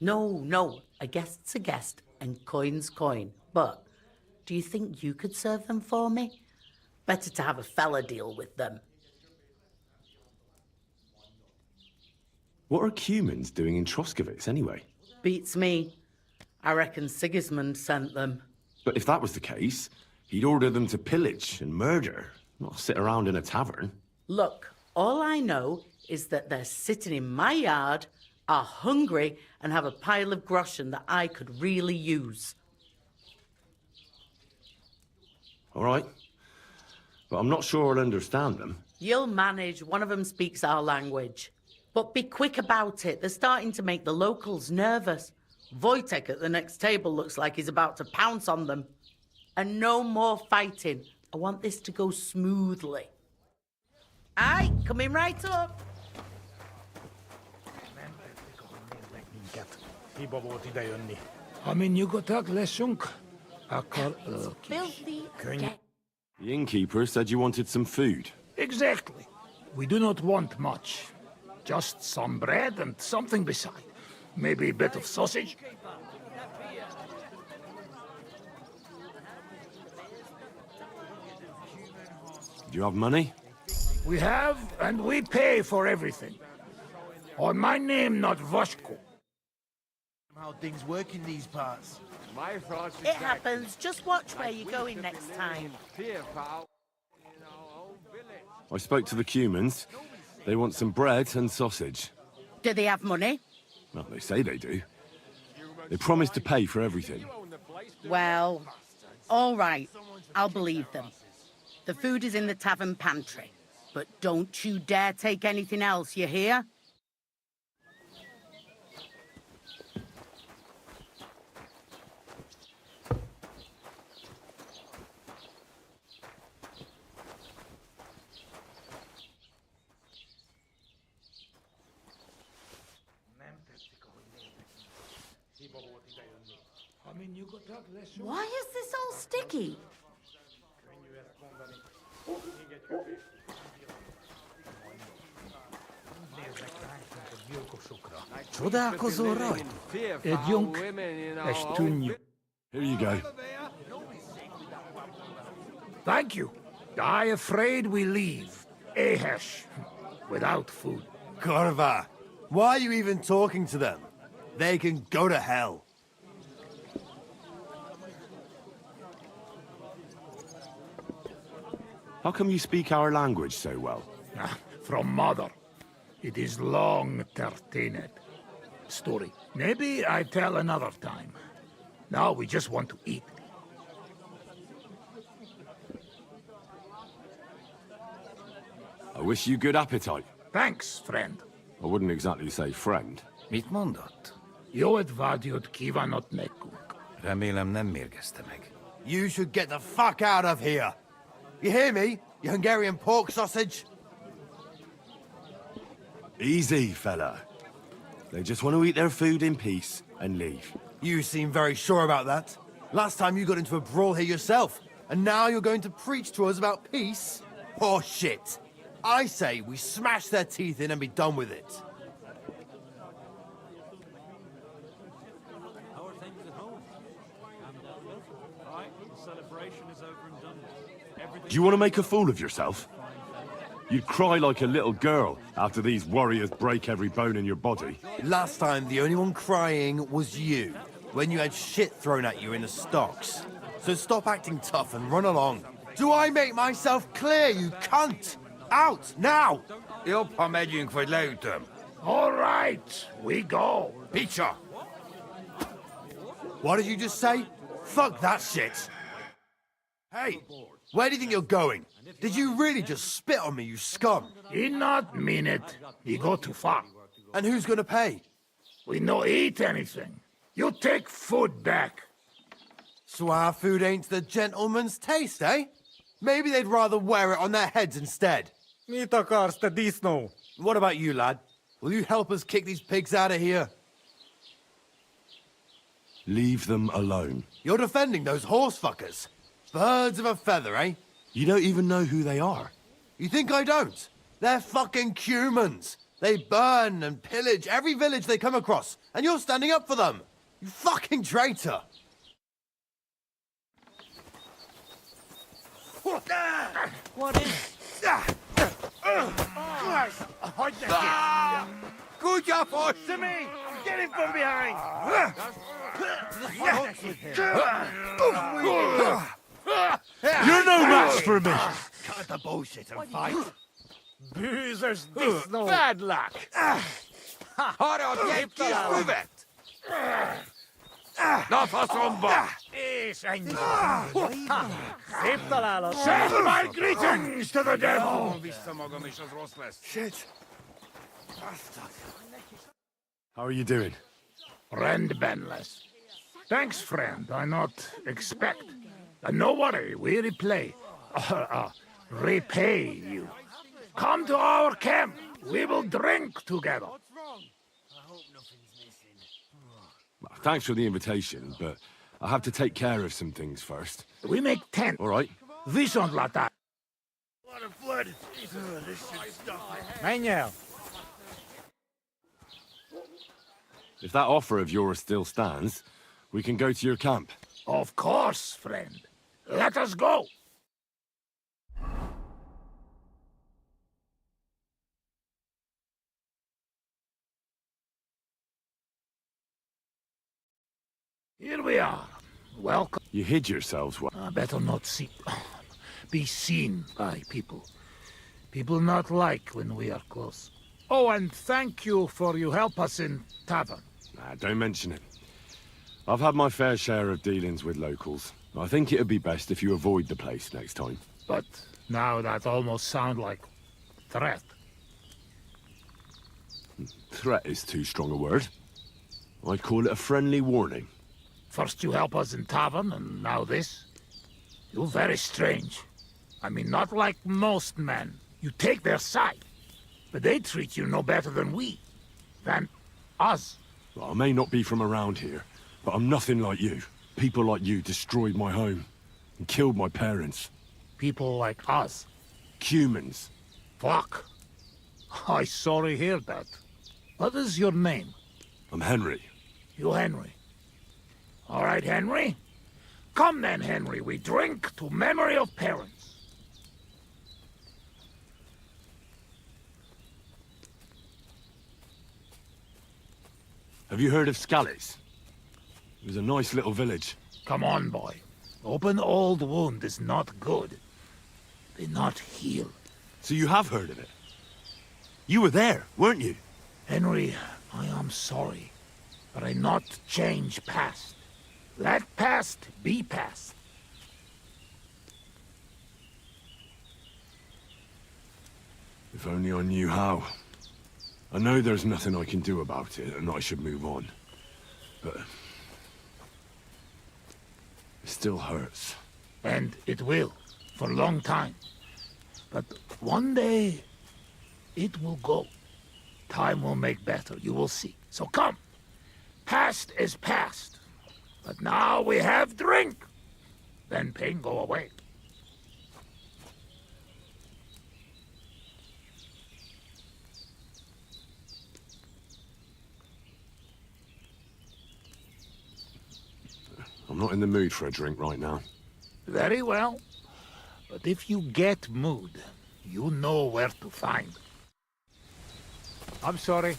No. A guest's a guest, and coin's coin. But do you think you could serve them for me? Better to have a fella deal with them. What are humans doing in Troskovitz, anyway? Beats me. I reckon Sigismund sent them. But if that was the case, he'd order them to pillage and murder, not sit around in a tavern. Look, all I know is that they're sitting in my yard, are hungry, and have a pile of groschen that I could really use. All right. But I'm not sure I'll understand them. You'll manage. One of them speaks our language. But be quick about it. They're starting to make the locals nervous. Wojtek at the next table looks like he's about to pounce on them. And no more fighting. I want this to go smoothly. Aye, coming right up. I mean, you got tak lesunk. Filthy. The innkeeper said you wanted some food. Exactly. We do not want much. Just some bread and something beside. Maybe a bit of sausage. Do you have money? We have, and we pay for everything. On my name, not Voshko. How things work in these parts. My thoughts It happens. Just watch where you're going next time. I spoke to the Cumans. They want some bread and sausage. Do they have money? Well, they say they do. They promised to pay for everything. Well, all right. I'll believe them. The food is in the tavern pantry. But don't you dare take anything else, you hear? Why is this all sticky? Here you go. Thank you. I afraid we leave. Ahesh. Without food. Corva, why are you even talking to them? They can go to hell. How come you speak our language so well? From mother. It is long, Tertinet. Story. Maybe I tell another time. Now we just want to eat. I wish you good appetite. Thanks, friend. I wouldn't exactly say friend. Mit mondott? Jót vágyott kívánott nekünk. Remélem nem mérgezte meg. You should get the fuck out of here. You hear me, you Hungarian pork sausage? Easy, fella. They just want to eat their food in peace and leave. You seem very sure about that. Last time you got into a brawl here yourself, and now you're going to preach to us about peace? Oh shit. I say we smash their teeth in and be done with it. How are things at home? Right, the celebration is over and done with. Do you want to make a fool of yourself? You'd cry like a little girl after these warriors break every bone in your body. Last time, the only one crying was you, when you had shit thrown at you in the stocks. So stop acting tough and run along. Do I make myself clear, you cunt? Out, now! Jobb, ha megyünk, vagy leütöm. All right, we go. Picture! What did you just say? Fuck that shit! Hey, where do you think you're going? Did you really just spit on me, you scum? He not mean it. He go too far. And who's gonna pay? We no eat anything. You take food back. So our food ain't the gentleman's taste, eh? Maybe they'd rather wear it on their heads instead. Mit akarsz, te disznó? What about you, lad? Will you help us kick these pigs out of here? Leave them alone. You're defending those horse fuckers. Birds of a feather, eh? You don't even know who they are. You think I don't? They're fucking humans. They burn and pillage every village they come across, and you're standing up for them. You fucking traitor. What is... Good job, horse to me! Get him from behind! You're no match for me! Cut the bullshit and fight. Bűzös disznó! Bad luck! Harad, gyertek, füvet! Na faszomba! És ennyi. Szép találat. Send my greetings to the devil! Vissza magam, és az rossz lesz. Shit. How are you doing? Rendbenless. Thanks, friend. I not expect. No worry, we replay. Repay you. Come to our camp. We will drink together. Thanks for the invitation, but I have to take care of some things first. We make 10. All right. Vision lata. What a blood! This should stop. Menj el! If that offer of yours still stands, we can go to your camp. Of course, friend. Let us go. Here we are. Welcome. You hid yourselves well. Better not see. Be seen by people. People not like when we are close. Oh, and thank you for you help us in tavern. Nah, don't mention it. I've had my fair share of dealings with locals. I think it'd be best if you avoid the place next time. But now that almost sound like threat. Threat is too strong a word. I'd call it a friendly warning. First you help us in tavern, and now this? You're very strange. I mean, not like most men. You take their side. But they treat you no better than we. Than us. Well, I may not be from around here, but I'm nothing like you. People like you destroyed my home and killed my parents. People like us? Humans. Fuck. I sorry hear that. What is your name? I'm Henry. You Henry. All right, Henry. Come then, Henry. We drink to memory of parents. Have you heard of Scallies? It was a nice little village. Come on, boy. Open old wound is not good. They not heal. So you have heard of it? You were there, weren't you? Henry, I am sorry, but I not change past. Let past be past. If only I knew how. I know there's nothing I can do about it, and I should move on. But... it still hurts. And it will, for a long time. But one day, it will go. Time will make better, you will see. So come. Past is past. But now we have drink. Then pain go away. I'm not in the mood for a drink right now. Very well. But if you get mood, you know where to find. I'm sorry.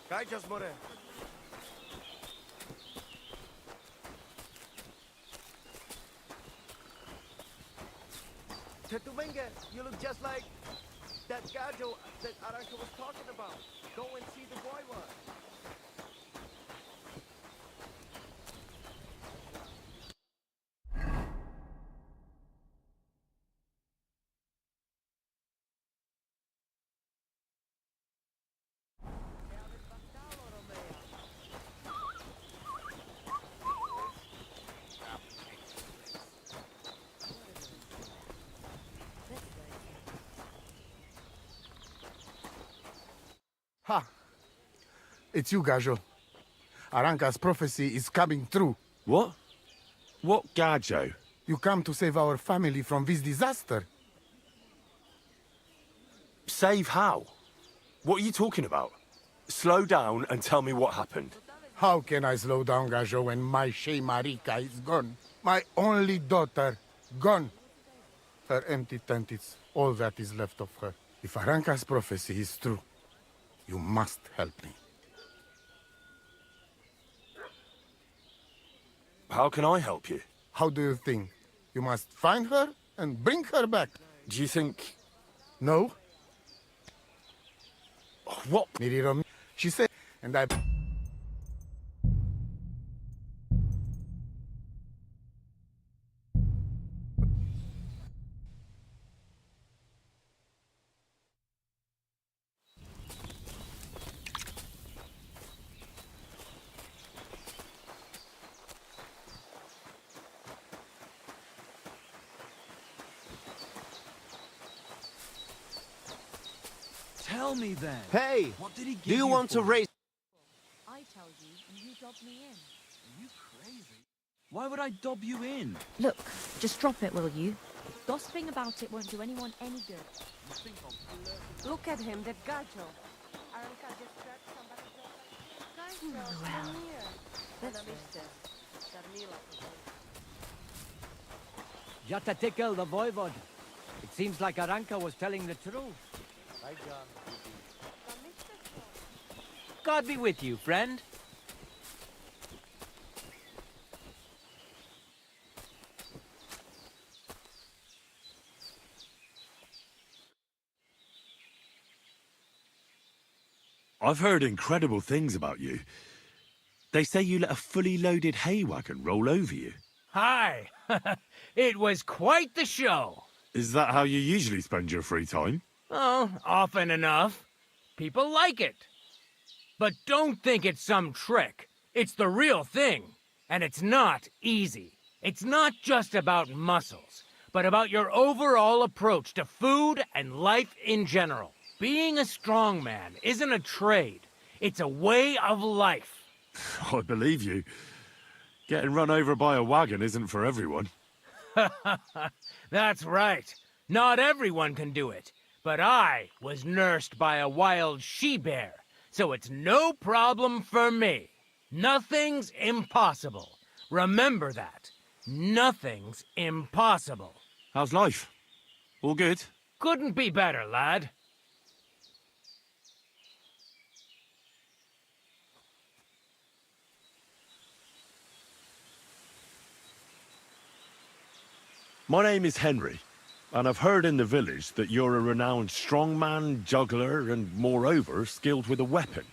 Kajjas, more. Tetumenge, you look just like that Gajo that Aranka was talking about. Go and see the boy one. Ha! It's you, Gajo. Aranka's prophecy is coming true. What? What Gajo? You come to save our family from this disaster. Save how? What are you talking about? Slow down and tell me what happened. How can I slow down, Gajo, when my Shea Marika is gone? My only daughter, gone. Her empty tent is all that is left of her. If Aranka's prophecy is true, you must help me. How can I help you? How do you think? You must find her and bring her back. Do you think... No? What? Miriam, she said, and I... Tell me then. Hey, What did he give do you want to for? raise... I tell you, and you dob me in. Are you crazy? Why would I dob you in? Look, just drop it, will you? Gossiping about it won't do anyone any good. Look at him, that gajo. Jatatekel the voivod. It seems like Aranka was telling the truth. God be with you, friend. I've heard incredible things about you. They say you let a fully loaded hay wagon roll over you. Hi! It was quite the show. Is that how you usually spend your free time? Oh, often enough. People like it. But don't think it's some trick. It's the real thing. And it's not easy. It's not just about muscles, but about your overall approach to food and life in general. Being a strongman isn't a trade. It's a way of life. I believe you. Getting run over by a wagon isn't for everyone. That's right. Not everyone can do it. But I was nursed by a wild she-bear, so it's no problem for me. Nothing's impossible. Remember that. Nothing's impossible. How's life? All good? Couldn't be better, lad. My name is Henry, and I've heard in the village that you're a renowned strongman, juggler, and moreover, skilled with a weapon.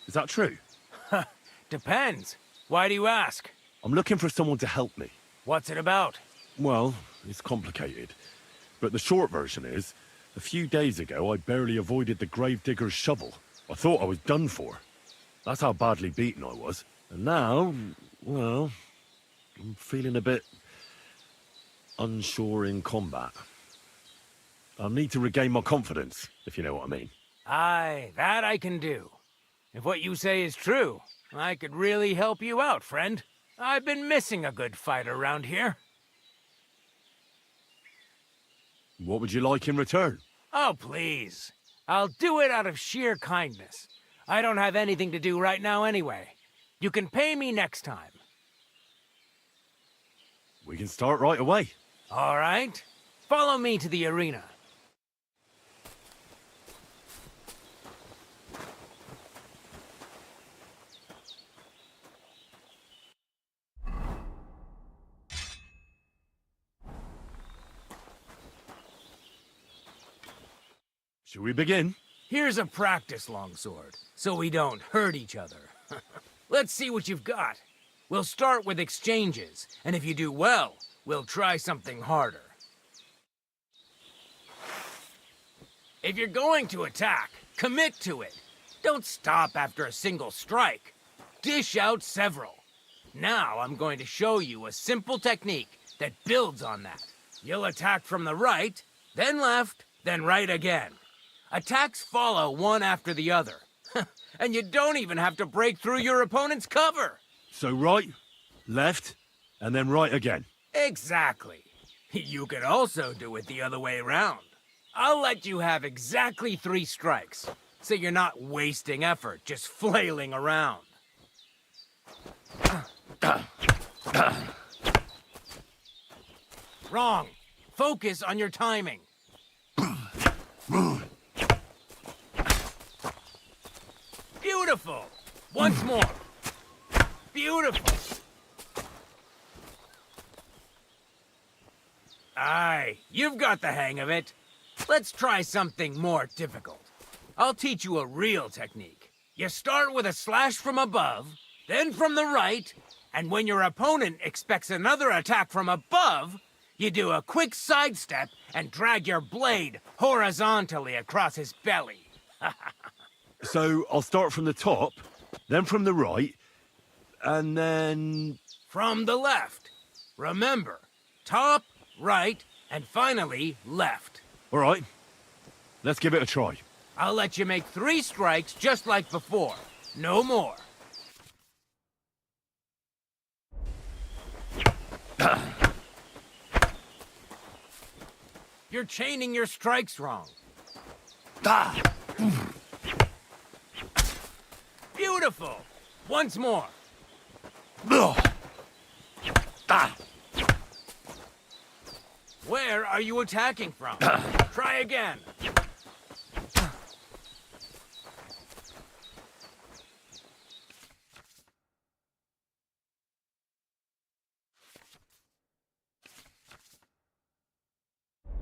Is that true? Depends. Why do you ask? I'm looking for someone to help me. What's it about? Well, it's complicated. But the short version is, a few days ago I barely avoided the gravedigger's shovel. I thought I was done for. That's how badly beaten I was. And now, well, I'm feeling a bit unsure in combat. I'll need to regain my confidence, if you know what I mean. Aye, that I can do. If what you say is true, I could really help you out, friend. I've been missing a good fight around here. What would you like in return? Oh, please. I'll do it out of sheer kindness. I don't have anything to do right now anyway. You can pay me next time. We can start right away. All right. Follow me to the arena. Should we begin? Here's a practice longsword, so we don't hurt each other. Let's see what you've got. We'll start with exchanges, and if you do well, we'll try something harder. If you're going to attack, commit to it. Don't stop after a single strike. Dish out several. Now I'm going to show you a simple technique that builds on that. You'll attack from the right, then left, then right again. Attacks follow one after the other. And you don't even have to break through your opponent's cover. So right, left, and then right again. Exactly. You could also do it the other way around. I'll let you have exactly 3 strikes, so you're not wasting effort just flailing around. Wrong. Focus on your timing. Beautiful! Once more. Beautiful. Aye, you've got the hang of it. Let's try something more difficult. I'll teach you a real technique. You start with a slash from above, then from the right, and when your opponent expects another attack from above, you do a quick sidestep and drag your blade horizontally across his belly. So I'll start from the top, then from the right, and then... From the left. Remember, top, right, and finally left. All right. Let's give it a try. I'll let you make 3 strikes just like before. No more. You're chaining your strikes wrong. Beautiful! Once more. Where are you attacking from? Try again.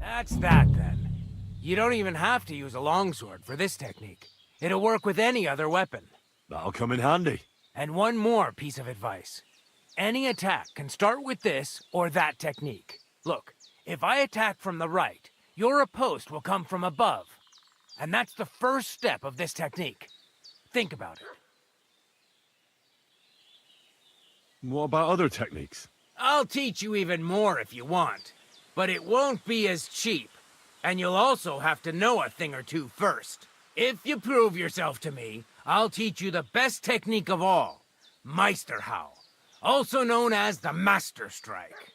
That's that, then. You don't even have to use a longsword for this technique. It'll work with any other weapon. That'll come in handy. And one more piece of advice. Any attack can start with this or that technique. Look, if I attack from the right, your riposte will come from above. And that's the first step of this technique. Think about it. What about other techniques? I'll teach you even more if you want. But it won't be as cheap. And you'll also have to know a thing or two first. If you prove yourself to me, I'll teach you the best technique of all. Meisterhau. Also known as the Master Strike.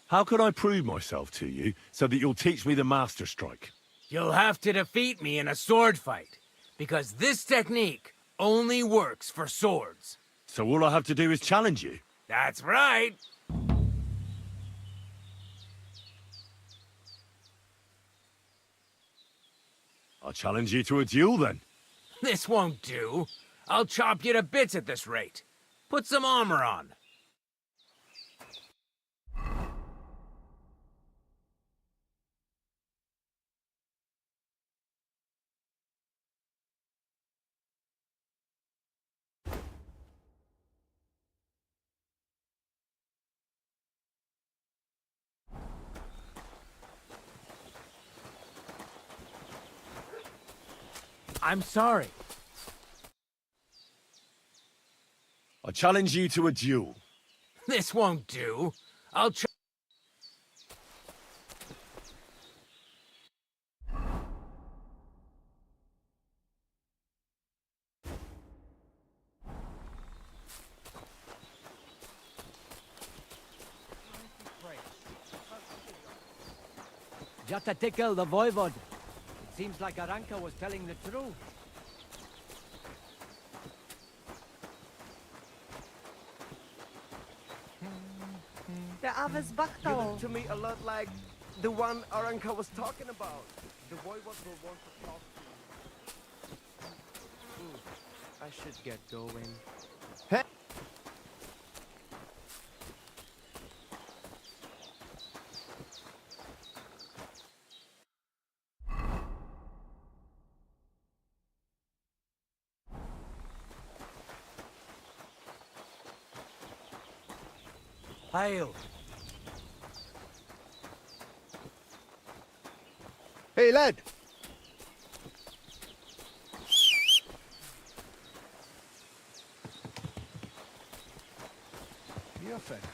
How can I prove myself to you so that you'll teach me the Master Strike? You'll have to defeat me in a sword fight. Because this technique only works for swords. So all I have to do is challenge you? That's right. I'll challenge you to a duel, then. This won't do. I'll chop you to bits at this rate. Put some armor on. I'm sorry. I challenge you to a duel. This won't do. I'll Just to tickle the voivod. It seems like Aranka was telling the truth. The others You Bachtal. look to me a lot like the one Aranka was talking about. The voivod will want to talk to you. I should get going. Hey! Hail. Hey, lad! Perfect.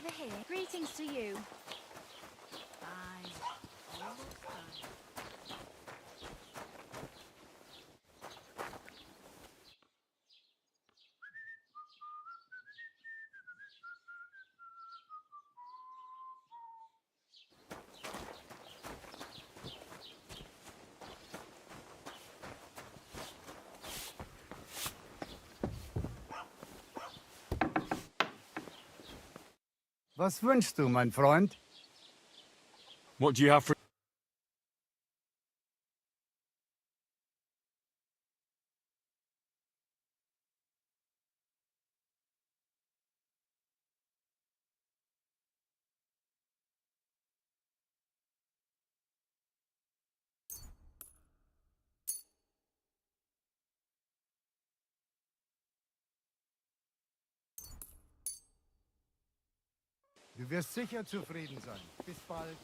Over here. Greetings to you. Fine. Almost fine. Was wünschst du, mein Freund? What do you have for... Du wirst sicher zufrieden sein. Bis bald.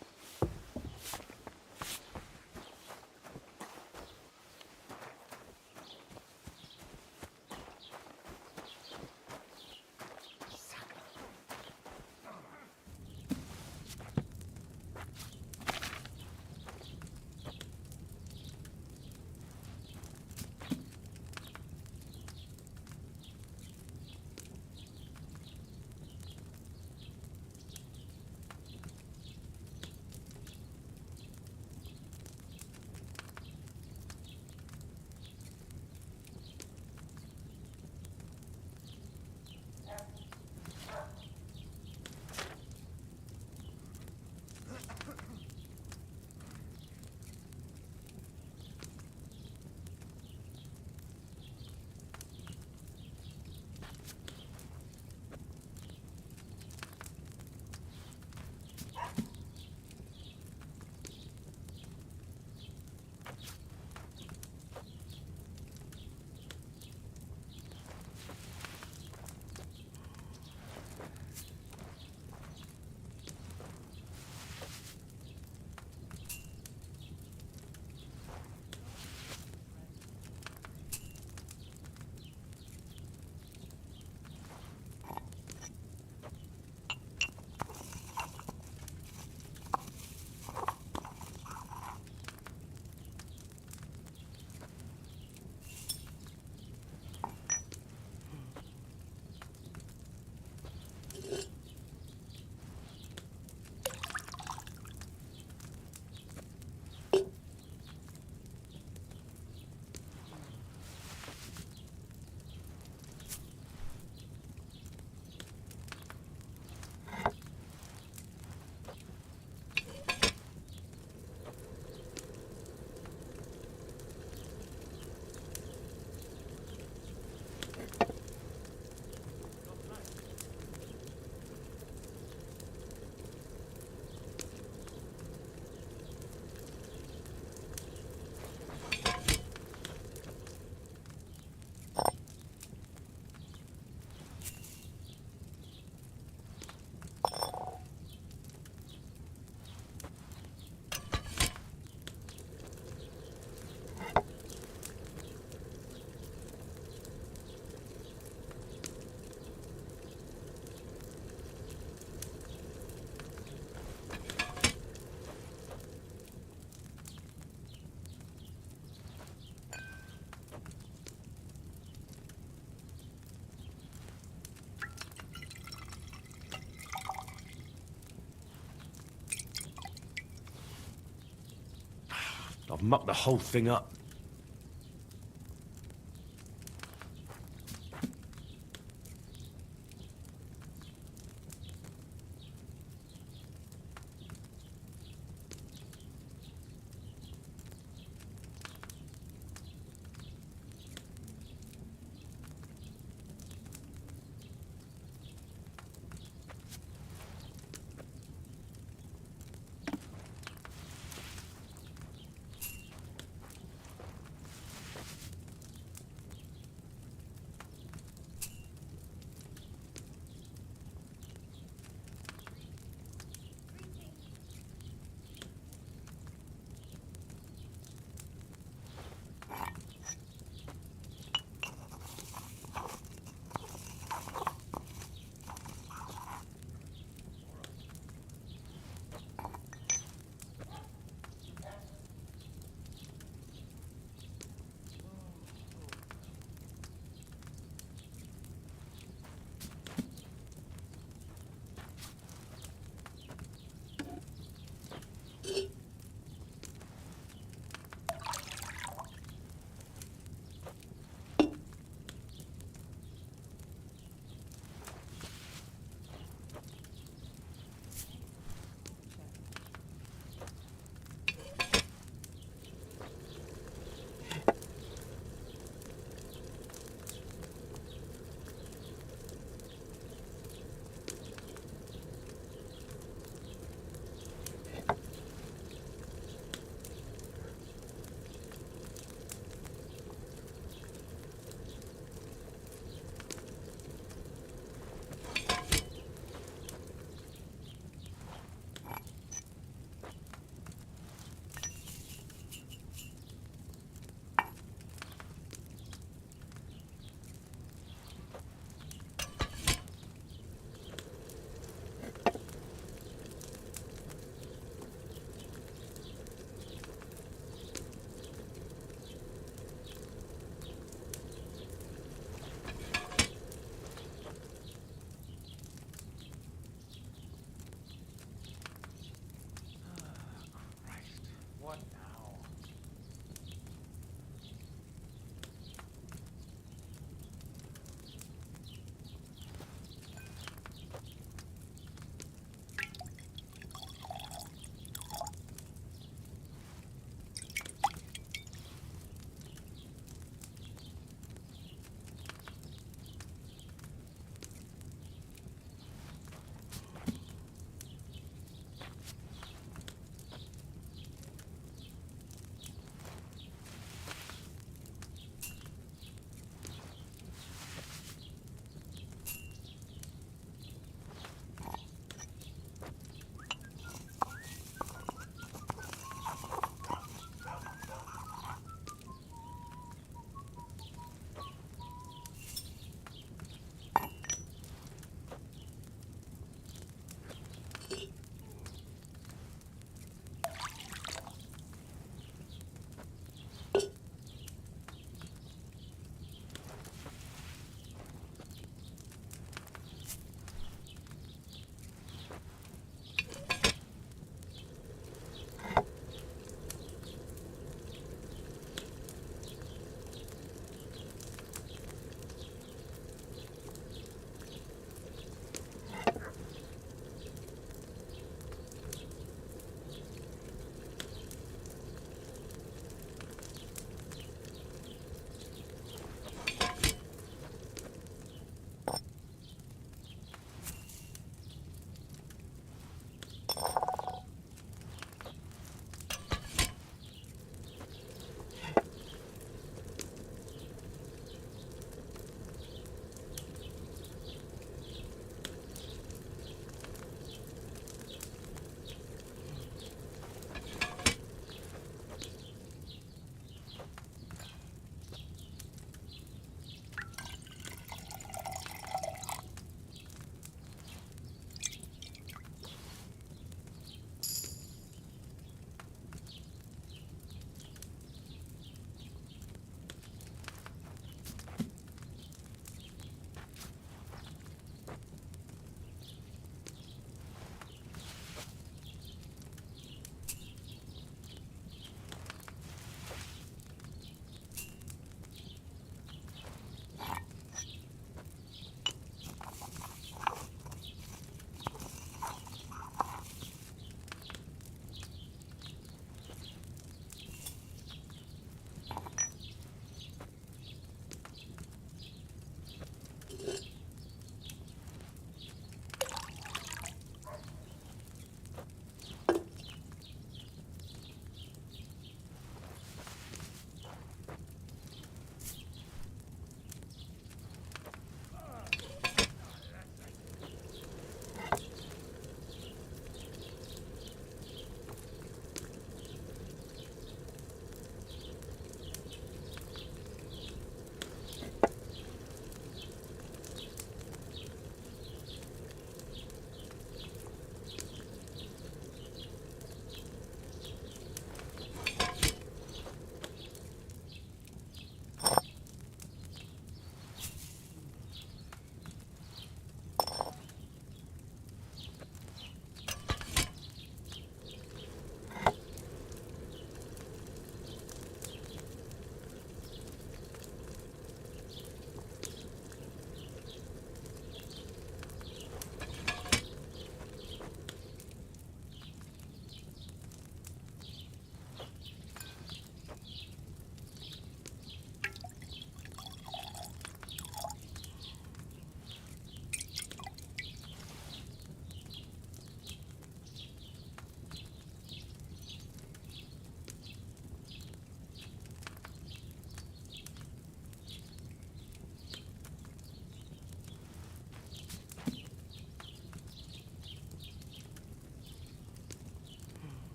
I've mucked the whole thing up.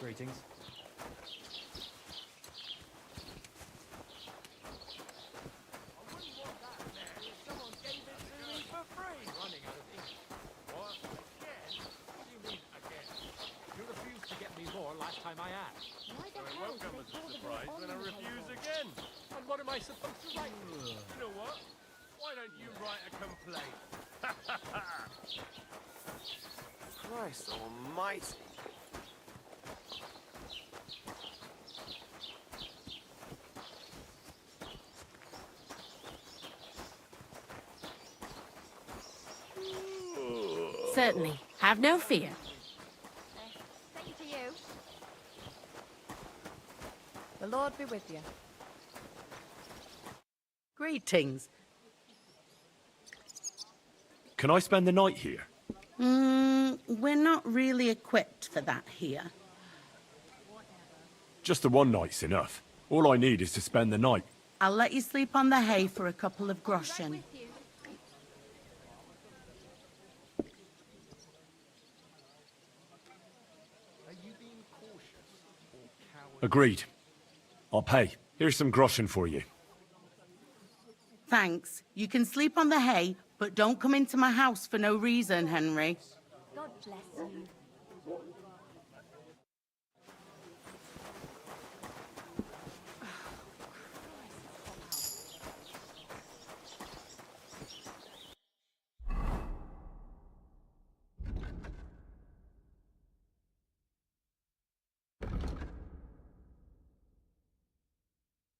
Greetings. You refused to get me more last time I asked. So it won't come as a surprise when I refuse again. And what am I supposed to write? You know what? Why don't you write a complaint? Christ almighty. Certainly. Have no fear. Same to you. The Lord be with you. Greetings. Can I spend the night here? We're not really equipped for that here. Just the one night's enough. All I need is to spend the night. I'll let you sleep on the hay for a couple of groschen. Agreed. I'll pay. Here's some groschen for you. Thanks. You can sleep on the hay, but don't come into my house for no reason, Henry. God bless you.